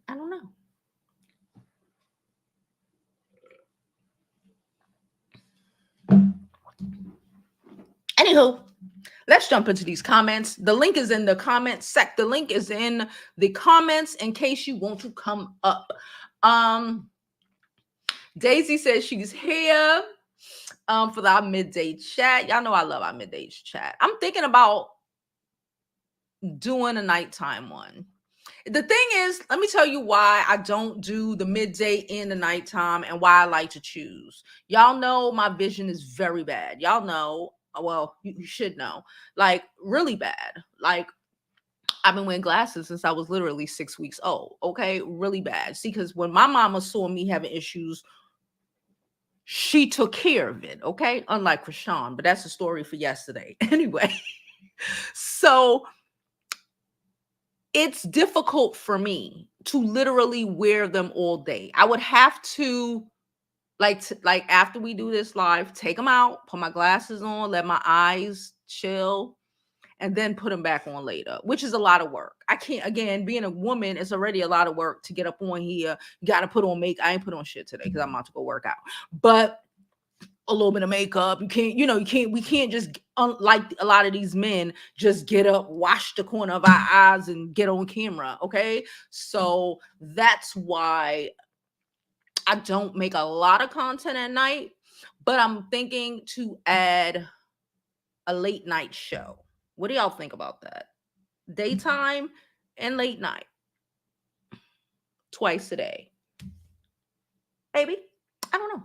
I don't know. Anywho, let's jump into these comments. The link is in the comments The link is in the comments in case you want to come up. Daisy says she's here for our midday chat. Y'all know I love our midday chat. I'm thinking about doing a nighttime one. The thing is, let me tell you why I don't do the midday and the nighttime, and why I like to choose. Y'all know my vision is very bad. Y'all know, well, you should know, like really bad. Like I've been wearing glasses since I was literally 6 weeks old. Okay, really bad. See, because when my mama saw me having issues, she took care of it. Okay, unlike Krishan, but that's a story for yesterday. Anyway, so it's difficult for me to literally wear them all day. I would have to like after we do this live, take them out, put my glasses on, let my eyes chill, and then put them back on later, which is a lot of work. I can't, again, being a woman, it's already a lot of work to get up on here. You got to put on makeup. I ain't put on shit today because I'm about to go work out. But a little bit of makeup. We can't just, like a lot of these men, just get up, wash the corner of our eyes and get on camera. Okay. So that's why I don't make a lot of content at night, but I'm thinking to add a late night show. What do y'all think about that? Daytime and late night. Twice a day. Maybe. I don't know.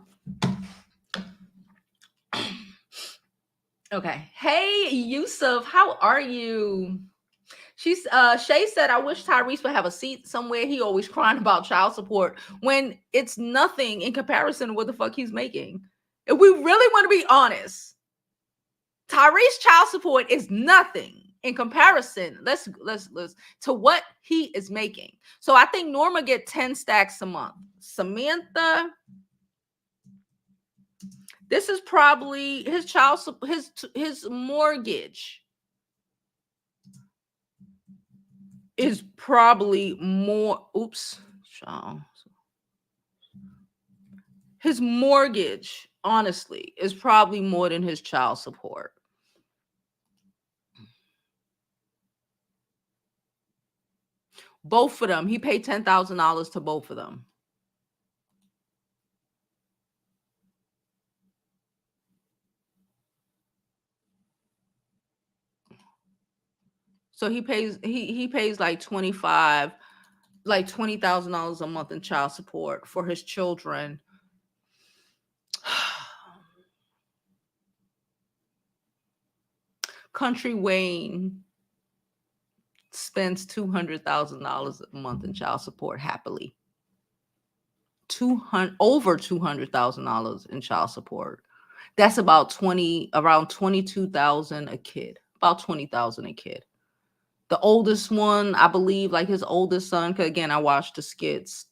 Okay. Hey, Yusuf, how are you? Shay said, I wish Tyrese would have a seat somewhere. He always crying about child support when it's nothing in comparison to what the fuck he's making. If we really want to be honest, Tyrese child support is nothing in comparison. Let's to what he is making. So I think Norma get 10 stacks a month. Samantha, this is probably his his mortgage is probably more. Oops, his mortgage, honestly, is probably more than his child support. Both of them, he paid $10,000 to both of them. So he pays like $20,000 a month in child support for his children. Country Wayne spends $200,000 a month in child support happily. Over $200,000 in child support. That's about around $22,000 a kid. About $20,000 a kid. The oldest one, I believe, like his oldest son, because again, I watched the skits,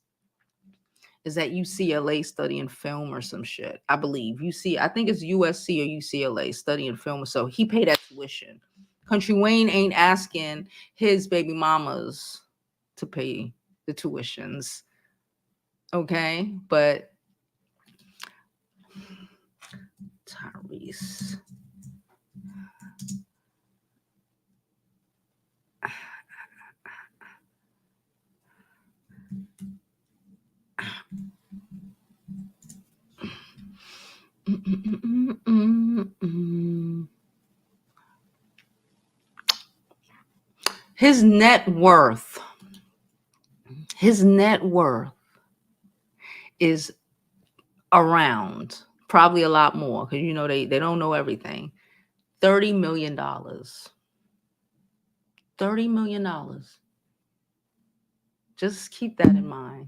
is at UCLA studying film or some shit. I believe I think it's USC or UCLA studying film. So he paid that tuition. Country Wayne ain't asking his baby mamas to pay the tuitions. Okay, but Tyrese. His net worth His net worth is around probably a lot more because they don't know everything. $30 million. $30 million. Just keep that in mind.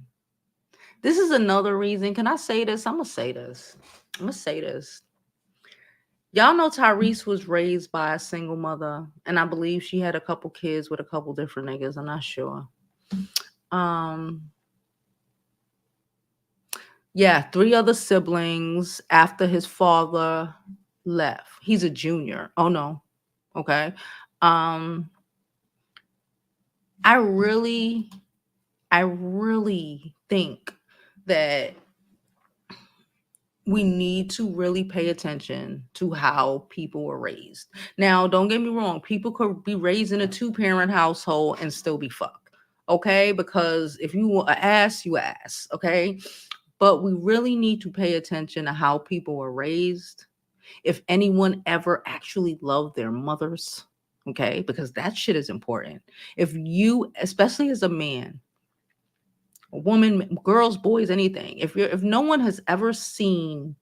This is another reason. Can I say this? I'm going to say this. Y'all know Tyrese was raised by a single mother, and I believe she had a couple kids with a couple different niggas. I'm not sure. Yeah, 3 other siblings after his father left. He's a junior. Oh no. Okay. I really think that we need to really pay attention to how people were raised. Now, don't get me wrong. People could be raised in a 2-parent household and still be fucked. Okay? Because if you want an ass, you ass. Okay? But we really need to pay attention to how people were raised. If anyone ever actually loved their mothers. Okay? Because that shit is important. If you, especially as a man, a woman, girls, boys, anything, if no one has ever seen,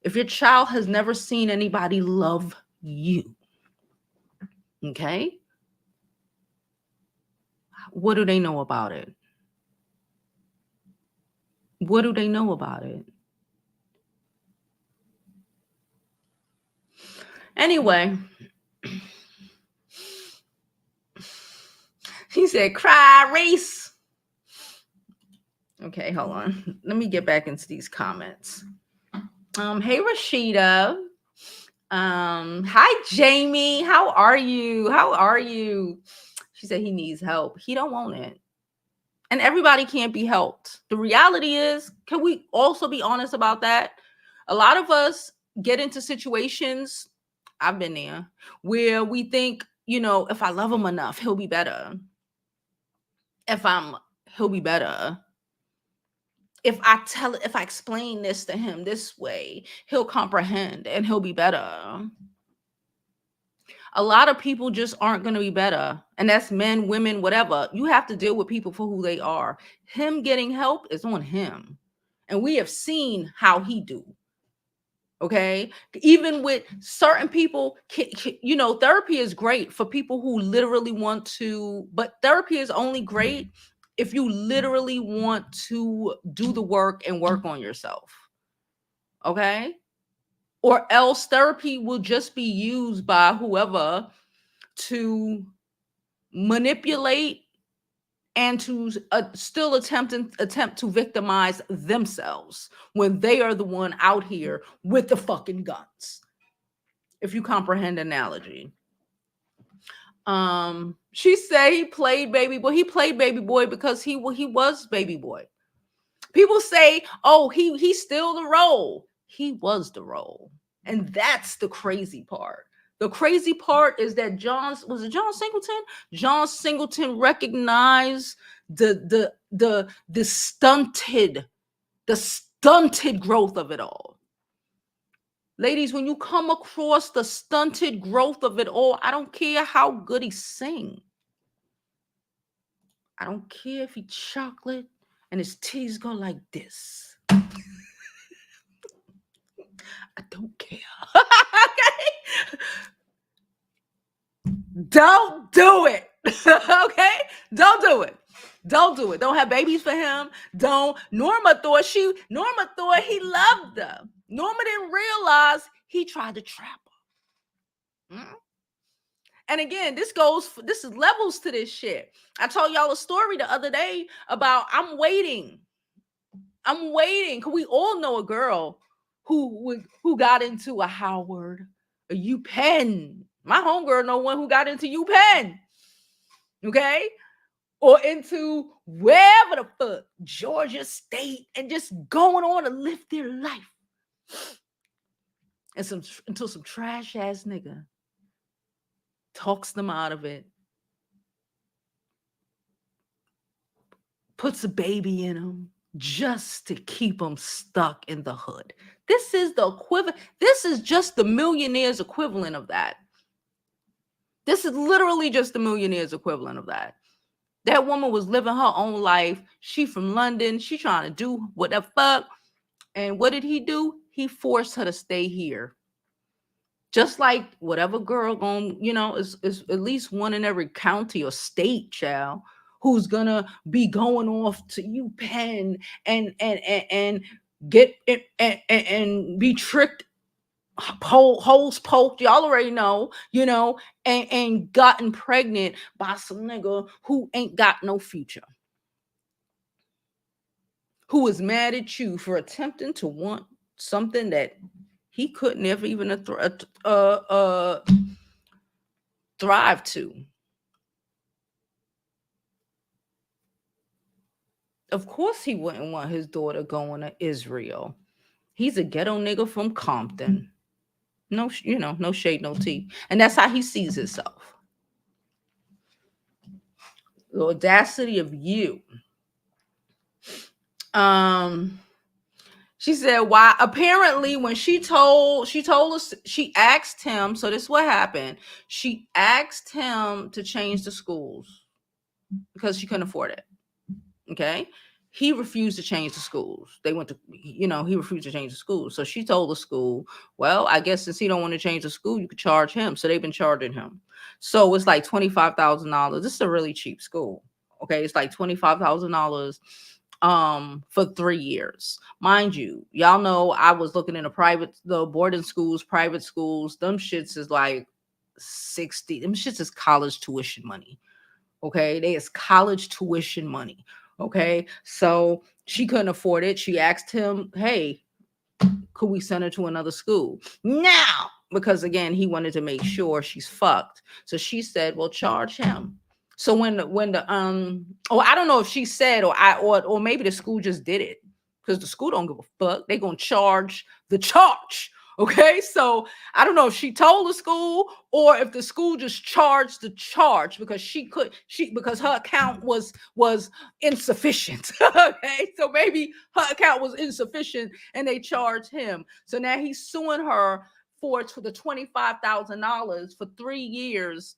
if your child has never seen anybody love you, okay, what do they know about it? What do they know about it? Anyway, he said, cry, Reese. Okay, hold on. Let me get back into these comments. Hey, Rashida. Hi, Jamie. How are you? She said he needs help. He don't want it. And everybody can't be helped. The reality is, can we also be honest about that? A lot of us get into situations, I've been there, where we think, if I love him enough, he'll be better. He'll be better. If I explain this to him this way, he'll comprehend and he'll be better. A lot of people just aren't going to be better. And that's men, women, whatever. You have to deal with people for who they are. Him getting help is on him. And we have seen how he do. Okay? Even with certain people, therapy is great for people who literally want to, but therapy is only great if you literally want to do the work and work on yourself. Okay? Or else therapy will just be used by whoever to manipulate and to still attempt to victimize themselves when they are the one out here with the fucking guns. If you comprehend analogy. She said he played baby boy. He played baby boy because he was baby boy. People say, oh, he's still the role. He was the role. And that's the crazy part. The crazy part is that John Singleton? John Singleton recognized the stunted growth of it all. Ladies, when you come across the stunted growth of it all, I don't care how good he sing. I don't care if he chocolate and his titties go like this. I don't care. Okay? Don't do it. Okay? Don't do it. Don't do it. Don't have babies for him. Don't. Norma thought he loved her. Norma didn't realize he tried to trap her. Mm-hmm. And again, this is levels to this shit. I told y'all a story the other day about I'm waiting. Because we all know a girl who got into a Howard, a UPenn. My homegirl know one who got into UPenn. Okay? Or into wherever the fuck, Georgia State, and just going on to live their life. And until some trash ass nigga talks them out of it, puts a baby in them just to keep them stuck in the hood. This is the equivalent. This is just the millionaire's equivalent of that. This is literally just the millionaire's equivalent of that. That woman was living her own life. She from London. She trying to do what the fuck. And what did he do? He forced her to stay here. Just like whatever girl going, is at least one in every county or state, child, who's gonna be going off to UPenn and get it and be tricked, holes poked. Y'all already know, and gotten pregnant by some nigga who ain't got no future, who is mad at you for attempting to want something that he couldn't ever even thrive to. Of course, he wouldn't want his daughter going to Israel. He's a ghetto nigga from Compton. No, no shade, no tea, and that's how he sees himself. The audacity of you. She said, why? Apparently, when she told us, she asked him. So this is what happened. She asked him to change the schools because she couldn't afford it. Okay. He refused to change the schools. They went to, he refused to change the schools. So she told the school, well, I guess since he don't want to change the school, you could charge him. So they've been charging him. So it's like $25,000. This is a really cheap school. Okay. It's like $25,000 for 3 years. Mind you, y'all know I was looking into the boarding schools, private schools. Them shits is like 60. Them shits is college tuition money. Okay. They is college tuition money. Okay. So she couldn't afford it. She asked him, hey, could we send her to another school now? Because again, he wanted to make sure she's fucked. So she said, well, charge him. So when the I don't know if she said or maybe the school just did it, because the school don't give a fuck. They gonna charge the charge. Okay, so I don't know if she told the school or if the school just charged the charge because because her account was insufficient. Okay, so maybe her account was insufficient and they charged him. So now he's suing her for the $25,000 for 3 years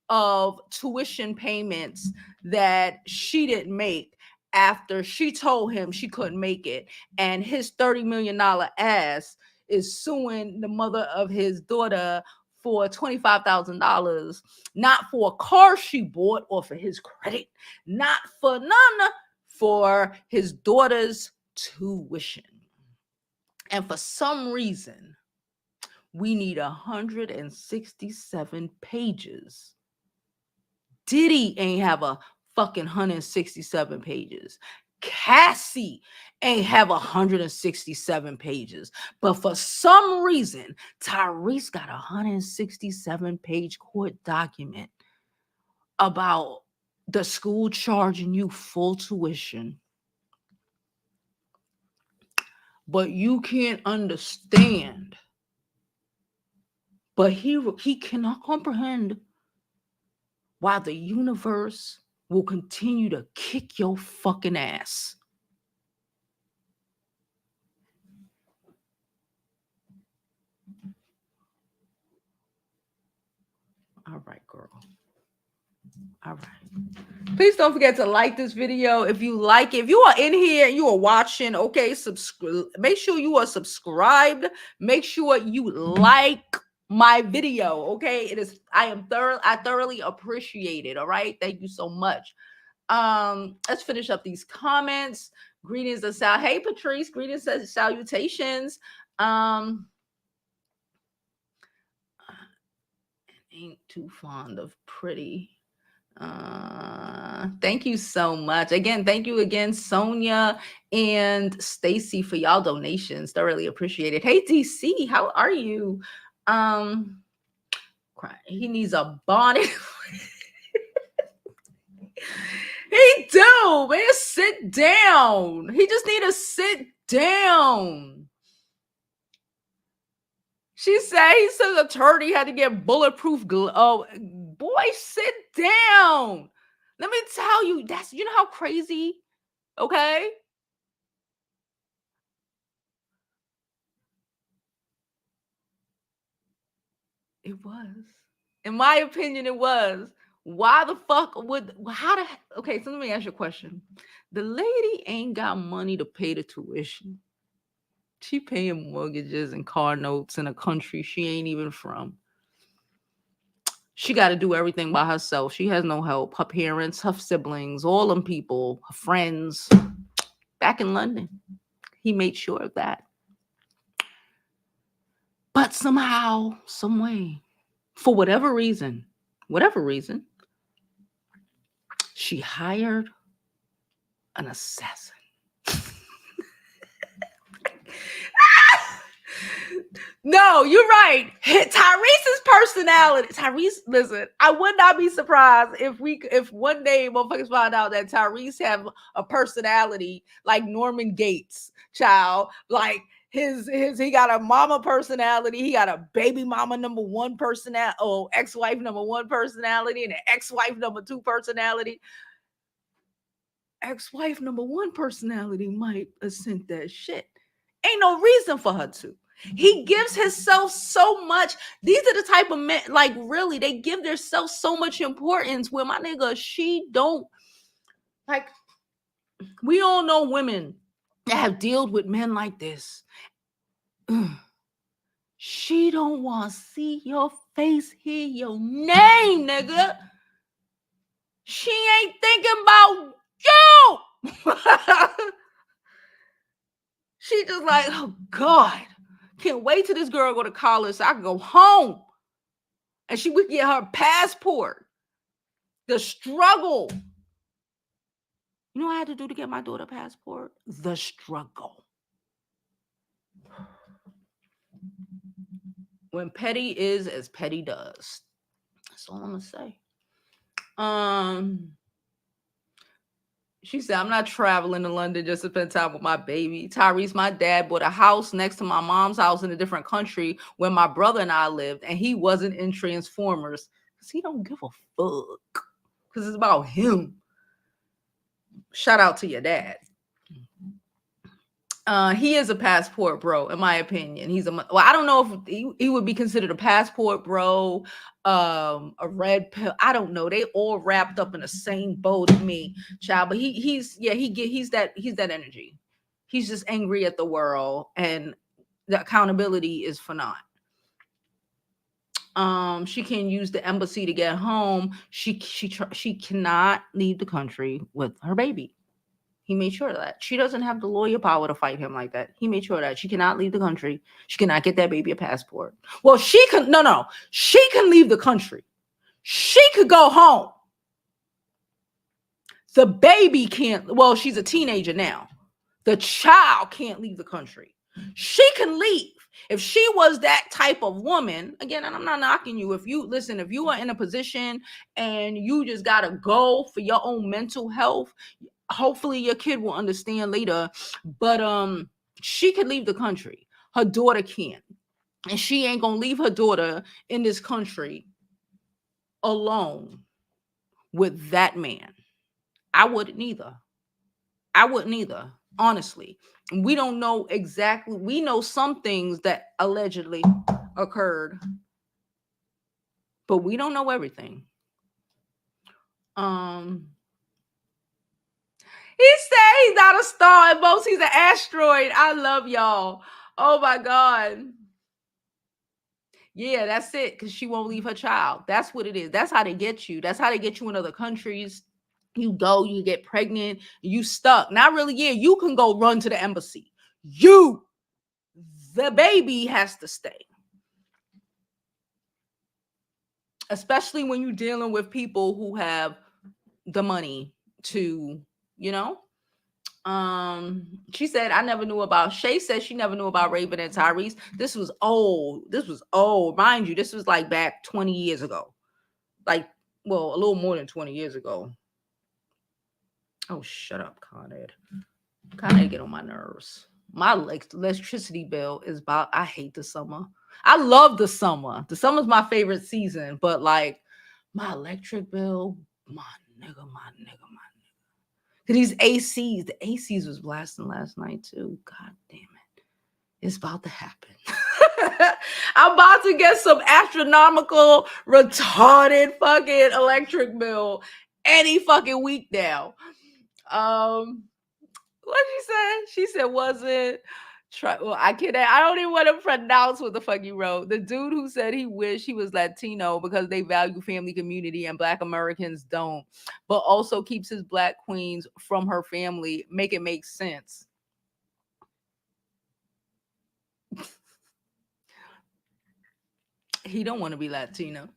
of tuition payments that she didn't make after she told him she couldn't make it. And his $30 million ass is suing the mother of his daughter for $25,000, not for a car she bought or for his credit, not for none, for his daughter's tuition. And for some reason, we need 167 pages. Diddy ain't have a fucking 167 pages. Cassie ain't have 167 pages. But for some reason, Tyrese got a 167 page court document about the school charging you full tuition. But you can't understand. But he cannot comprehend why the universe will continue to kick your fucking ass. All right, girl. All right. Please don't forget to like this video if you like it. If you are in here and you are watching, okay, make sure you are subscribed. Make sure you like my video, okay? I thoroughly appreciate it. All right. Thank you so much. Let's finish up these comments. Greetings and hey Patrice, greetings and salutations. Ain't too fond of pretty. Thank you so much. Again, thank you again, Sonia and Stacy, for y'all donations. Thoroughly appreciate it. Hey DC, how are you? He needs a bonnet. He do, man. Sit down. He just need to sit down. She said he said the attorney had to get bulletproof glove. Oh, boy, sit down. Let me tell you, you know how crazy, okay? It was. In my opinion, it was. Why the fuck would okay, so let me ask you a question. The lady ain't got money to pay the tuition. She paying mortgages and car notes in a country she ain't even from. She got to do everything by herself. She has no help. Her parents, her siblings, all them people, her friends back in London. He made sure of that. But somehow, some way, for whatever reason, she hired an assassin. No, you're right. Tyrese's personality. Tyrese, listen, I would not be surprised if one day motherfuckers find out that Tyrese have a personality like Norman Gates, child. Like his he got a mama personality, he got a baby mama number one personality, or ex-wife number one personality, and an ex-wife number two personality. Ex-wife number one personality might assent that shit. Ain't no reason for her to. He gives himself so much. These are the type of men, like, really, they give themselves so much importance. Where my nigga, she don't, like, we all know women that have dealt with men like this. She don't want to see your face, hear your name, nigga. She ain't thinking about you. She just like, oh God, can't wait till this girl go to college so I can go home. And she would get her passport. The struggle. You know what I had to do to get my daughter a passport? The struggle. When petty is as petty does. That's all I'm gonna say. She said, I'm not traveling to London just to spend time with my baby. Tyrese, my dad, bought a house next to my mom's house in a different country where my brother and I lived, and he wasn't in Transformers because he don't give a fuck. Because it's about him. Shout out to your dad. He is a passport bro, in my opinion. I don't know if he would be considered a passport bro, a red pill. I don't know. They all wrapped up in the same boat of me, child. But he's that energy. He's just angry at the world, and the accountability is for naught. She can't use the embassy to get home. She cannot leave the country with her baby. He made sure of that. She doesn't have the lawyer power to fight him like that. He made sure that she cannot leave the country. She cannot get that baby a passport. Well, she can, no. She can leave the country. She could go home. The baby can't, well, she's a teenager now. The child can't leave the country. She can leave. If she was that type of woman, again, and I'm not knocking you. If you are in a position and you just got to go for your own mental health, hopefully your kid will understand later, but she could leave the country. Her daughter can't, and she ain't gonna leave her daughter in this country alone with that man. I wouldn't either. Honestly. We don't know exactly. We know some things that allegedly occurred, but we don't know everything. He said he's not a star, and most he's an asteroid. I love y'all. Oh my God. Yeah, that's it. Because she won't leave her child. That's what it is. That's how they get you. That's how they get you in other countries. You go, you get pregnant, you stuck. Not really, yeah, you can go run to the embassy. The baby has to stay. Especially when you're dealing with people who have the money to, you know. She said, I never knew about, Shay said she never knew about Raven and Tyrese. This was old. Mind you, this was like back 20 years ago. Like, well, a little more than 20 years ago. Oh, shut up, Con Ed. Con Ed get on my nerves. My electricity bill is about, I hate the summer. I love the summer. The summer's my favorite season, but like my electric bill, my nigga. These ACs, the ACs was blasting last night too. God damn it. It's about to happen. I'm about to get some astronomical, retarded fucking electric bill any fucking week now. What she said? She said, was it? Well, I can't. I don't even want to pronounce what the fuck you wrote. The dude who said he wished he was Latino because they value family community and Black Americans don't, but also keeps his Black queens from her family. Make it make sense. He don't want to be Latino.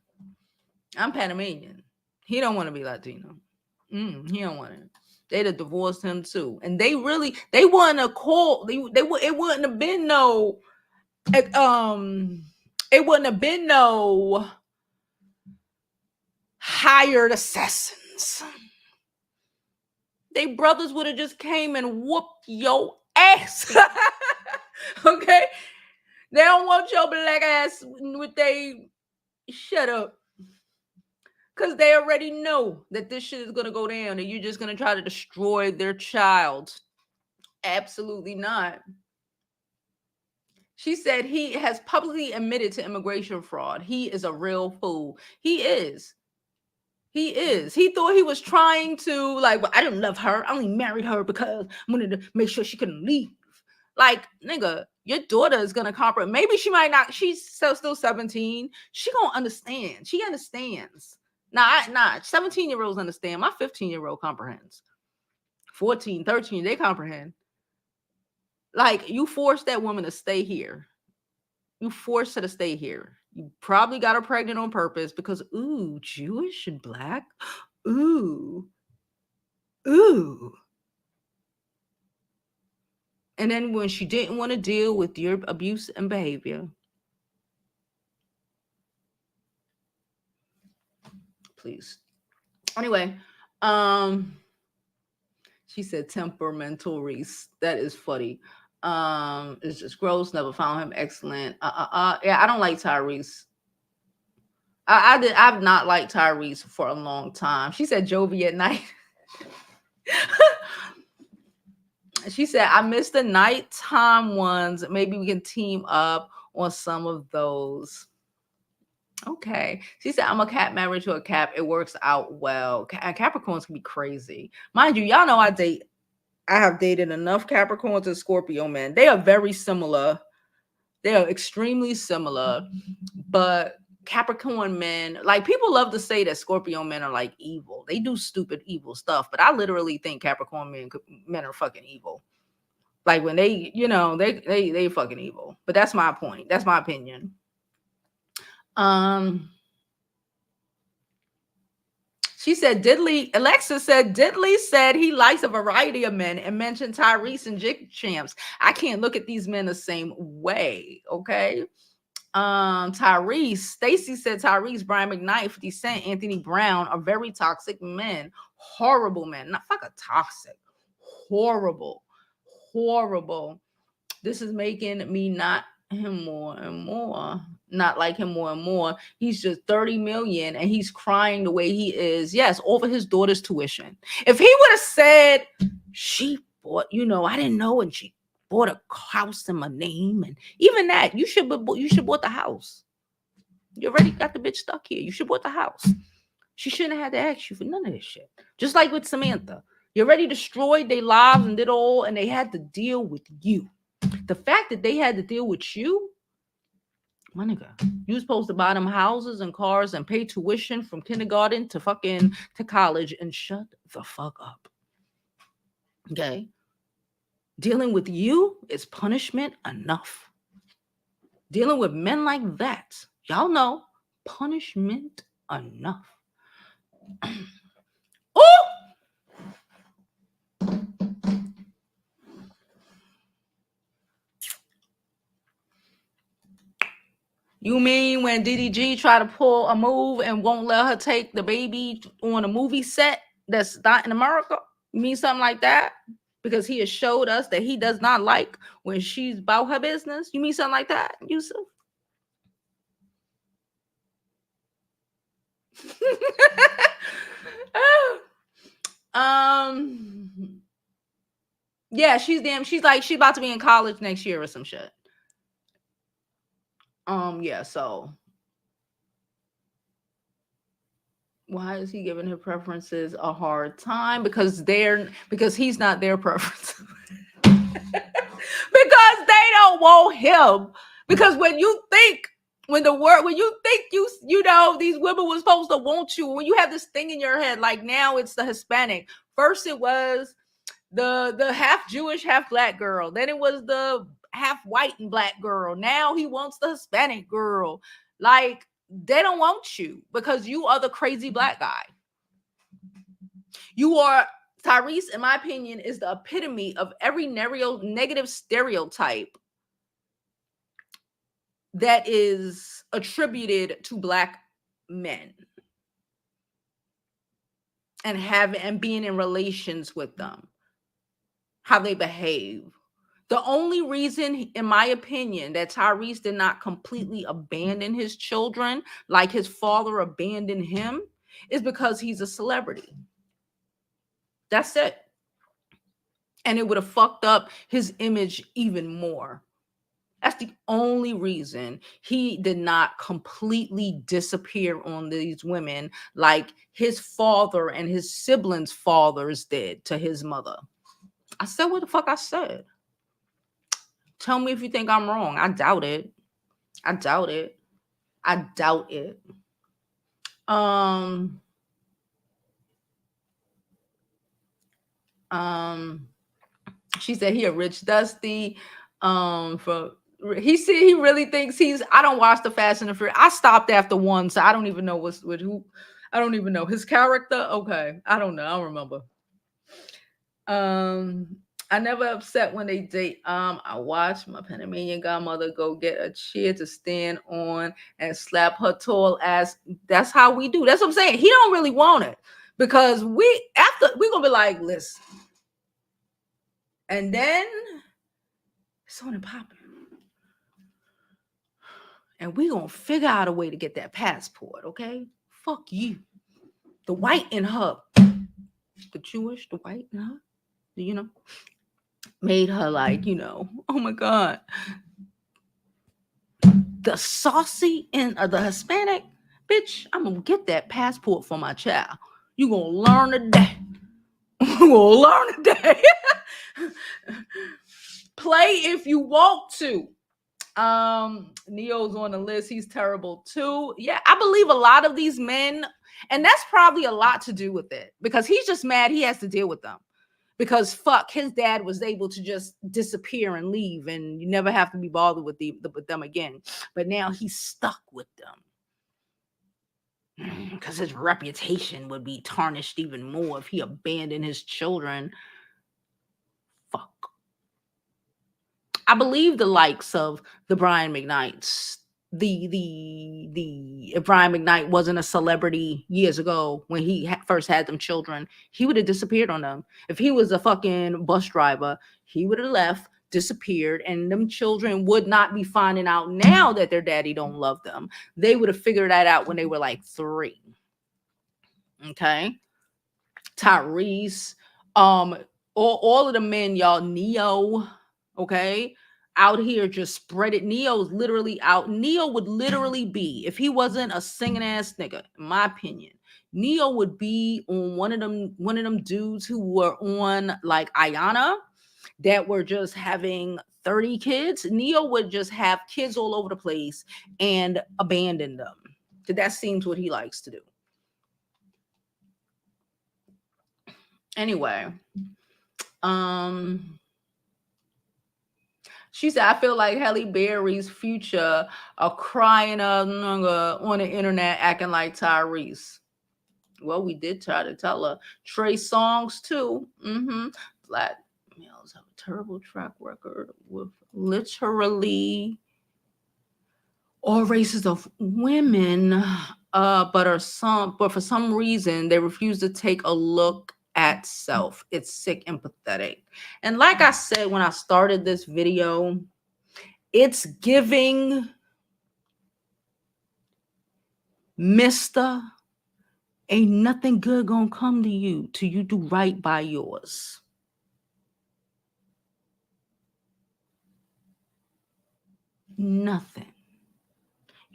I'm Panamanian. He don't want to be Latino. He don't want it. They'd have divorced him too. And they wouldn't have called. It wouldn't have been no. It wouldn't have been no hired assassins. They brothers would have just came and whooped your ass. Okay? They don't want your black ass with they shut up. Because they already know that this shit is going to go down and you're just going to try to destroy their child. Absolutely not. She said he has publicly admitted to immigration fraud. He is a real fool. He is. He is. He thought he was trying to, like, well, I didn't love her. I only married her because I wanted to make sure she couldn't leave. Like, nigga, your daughter is going to comprehend. Maybe she might not. She's still 17. She going to understand. She understands. Nah, 17-year-olds understand. My 15-year-old comprehends. 14, 13, they comprehend. Like, you forced that woman to stay here. You forced her to stay here. You probably got her pregnant on purpose because, ooh, Jewish and Black. Ooh. And then when she didn't want to deal with your abuse and behavior, please. Anyway, she said temperamental Reese. That is funny. It's just gross. Never found him excellent. Yeah, I don't like Tyrese. I've not liked Tyrese for a long time. She said Jovi at night. She said, I miss the nighttime ones. Maybe we can team up on some of those. Okay. She said, I'm a cat married to a Cap. It works out well. Capricorns can be crazy. Mind you, y'all know I have dated enough Capricorns and Scorpio men. They are very similar. They are extremely similar. But Capricorn men, like, people love to say that Scorpio men are like evil. They do stupid, evil stuff. But I literally think Capricorn men are fucking evil. Like, when they, they fucking evil. But that's my point. That's my opinion. She said, Alexa said, Diddley said he likes a variety of men and mentioned Tyrese and Jig Champs. I can't look at these men the same way. Okay. Tyrese, Stacy said Tyrese, Brian McKnight, 50 Cent, Anthony Brown are very toxic men. Horrible men. Not fucking toxic. Horrible. This is making me not him more and more. Not like him more and more. He's just 30 million and he's crying the way he is. Yes, over his daughter's tuition. If he would have said she bought, I didn't know, and she bought a house in my name, and even that, you should bought the house. You already got the bitch stuck here. You should bought the house. She shouldn't have had to ask you for none of this shit. Just like with Samantha. You already destroyed their lives and did all, and they had to deal with you. The fact that they had to deal with you, my nigga, you supposed to buy them houses and cars and pay tuition from kindergarten to college and shut the fuck up. Okay? Dealing with you is punishment enough. Dealing with men like that, y'all know, punishment enough. Oh! You mean when DDG try to pull a move and won't let her take the baby on a movie set that's not in America? You mean something like that? Because he has showed us that he does not like when she's about her business. You mean something like that, Yusuf? Yeah, she's about to be in college next year or some shit. Yeah, so why is he giving his preferences a hard time? Because he's not their preference. Because they don't want him. Because when you think these women were supposed to want you, when you have this thing in your head, like now it's the Hispanic. First it was the half Jewish, half black girl. Then it was the half white and black girl. Now he wants the Hispanic girl. Like, they don't want you because you are the crazy black guy. You are Tyrese, in my opinion, is the epitome of every negative stereotype that is attributed to black men and being in relations with them, how they behave. The only reason, in my opinion, that Tyrese did not completely abandon his children like his father abandoned him is because he's a celebrity. That's it. And it would have fucked up his image even more. That's the only reason he did not completely disappear on these women like his father and his siblings' fathers did to his mother. I said what the fuck I said. Tell me if you think I'm wrong. I doubt it. I doubt it. I doubt it. Um, she said he a rich dusty. For he said he really thinks I don't watch the Fast and the Furious. I stopped after one, so I don't even know what's with who. I don't even know his character. Okay, I don't know. I don't remember. I never upset when they date. I watched my Panamanian godmother go get a chair to stand on and slap her tall ass. That's how we do. That's what I'm saying. He don't really want it because we're gonna be like, listen, and then it's on and popping, and we gonna figure out a way to get that passport. Okay, fuck you. The white in her, the Jewish, the white in her, made her like, oh my god. The saucy and the Hispanic, bitch, I'm gonna get that passport for my child. You gonna learn today. You gonna learn today. Play if you want to. Neo's on the list. He's terrible too. Yeah, I believe a lot of these men, and that's probably a lot to do with it because he's just mad he has to deal with them. Because fuck, his dad was able to just disappear and leave, and you never have to be bothered with them again. But now he's stuck with them because his reputation would be tarnished even more if he abandoned his children. Fuck. I believe the likes of the Brian McKnights. If Brian McKnight wasn't a celebrity years ago when he first had them children, he would have disappeared on them. If he was a fucking bus driver, he would have left, disappeared, and them children would not be finding out now that their daddy don't love them. They would have figured that out when they were like 3. Okay, Tyrese, all of the men, y'all, Neo, okay, out here just spread it. Neo's literally out. Neo would literally be, if he wasn't a singing ass nigga, in my opinion, Neo would be on one of them dudes who were on like Ayana that were just having 30 kids. Neo would just have kids all over the place and abandon them. That seems what he likes to do. Anyway, she said, I feel like Halle Berry's future are crying on the internet acting like Tyrese. Well, we did try to tell her. Trey Songz too. Black males have a terrible track record with literally all races of women, but for some reason they refuse to take a look at self. It's sick and pathetic. And like I said when I started this video, it's giving Mister, ain't nothing good gonna come to you till you do right by yours. Nothing.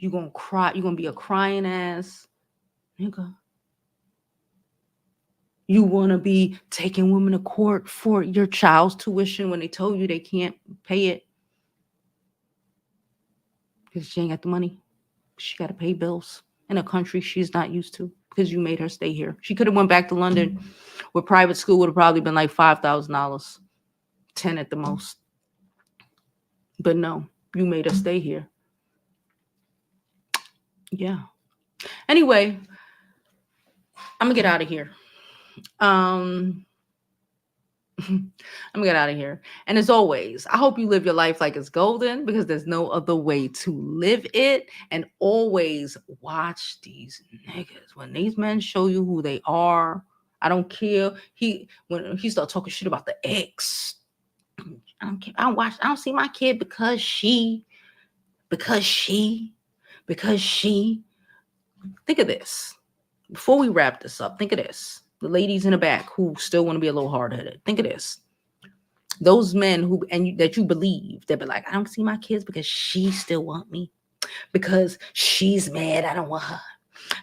You gonna cry. You gonna be a crying ass nigga. You want to be taking women to court for your child's tuition when they told you they can't pay it because she ain't got the money. She got to pay bills in a country she's not used to because you made her stay here. She could have went back to London where private school would have probably been like $5,000, 10 at the most. But no, you made her stay here. Yeah. Anyway, I'm gonna get out of here. I'm gonna get out of here. And as always, I hope you live your life like it's golden because there's no other way to live it. And always watch these niggas. When these men show you who they are, I don't care. When he start talking shit about the ex, I don't care. I don't see my kid because she. Think of this. Before we wrap this up, think of this. The ladies in the back who still want to be a little hard-headed. Think of this. Those men that you believe, they'll be like, I don't see my kids because she still want me. Because she's mad, I don't want her.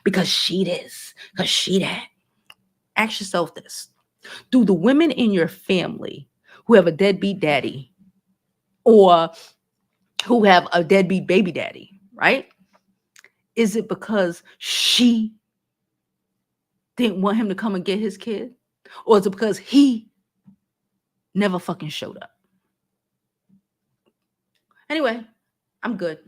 Because she this, because she that. Ask yourself this. Do the women in your family who have a deadbeat daddy or who have a deadbeat baby daddy, right? Is it because she didn't want him to come and get his kid? Or is it because he never fucking showed up? Anyway, I'm good.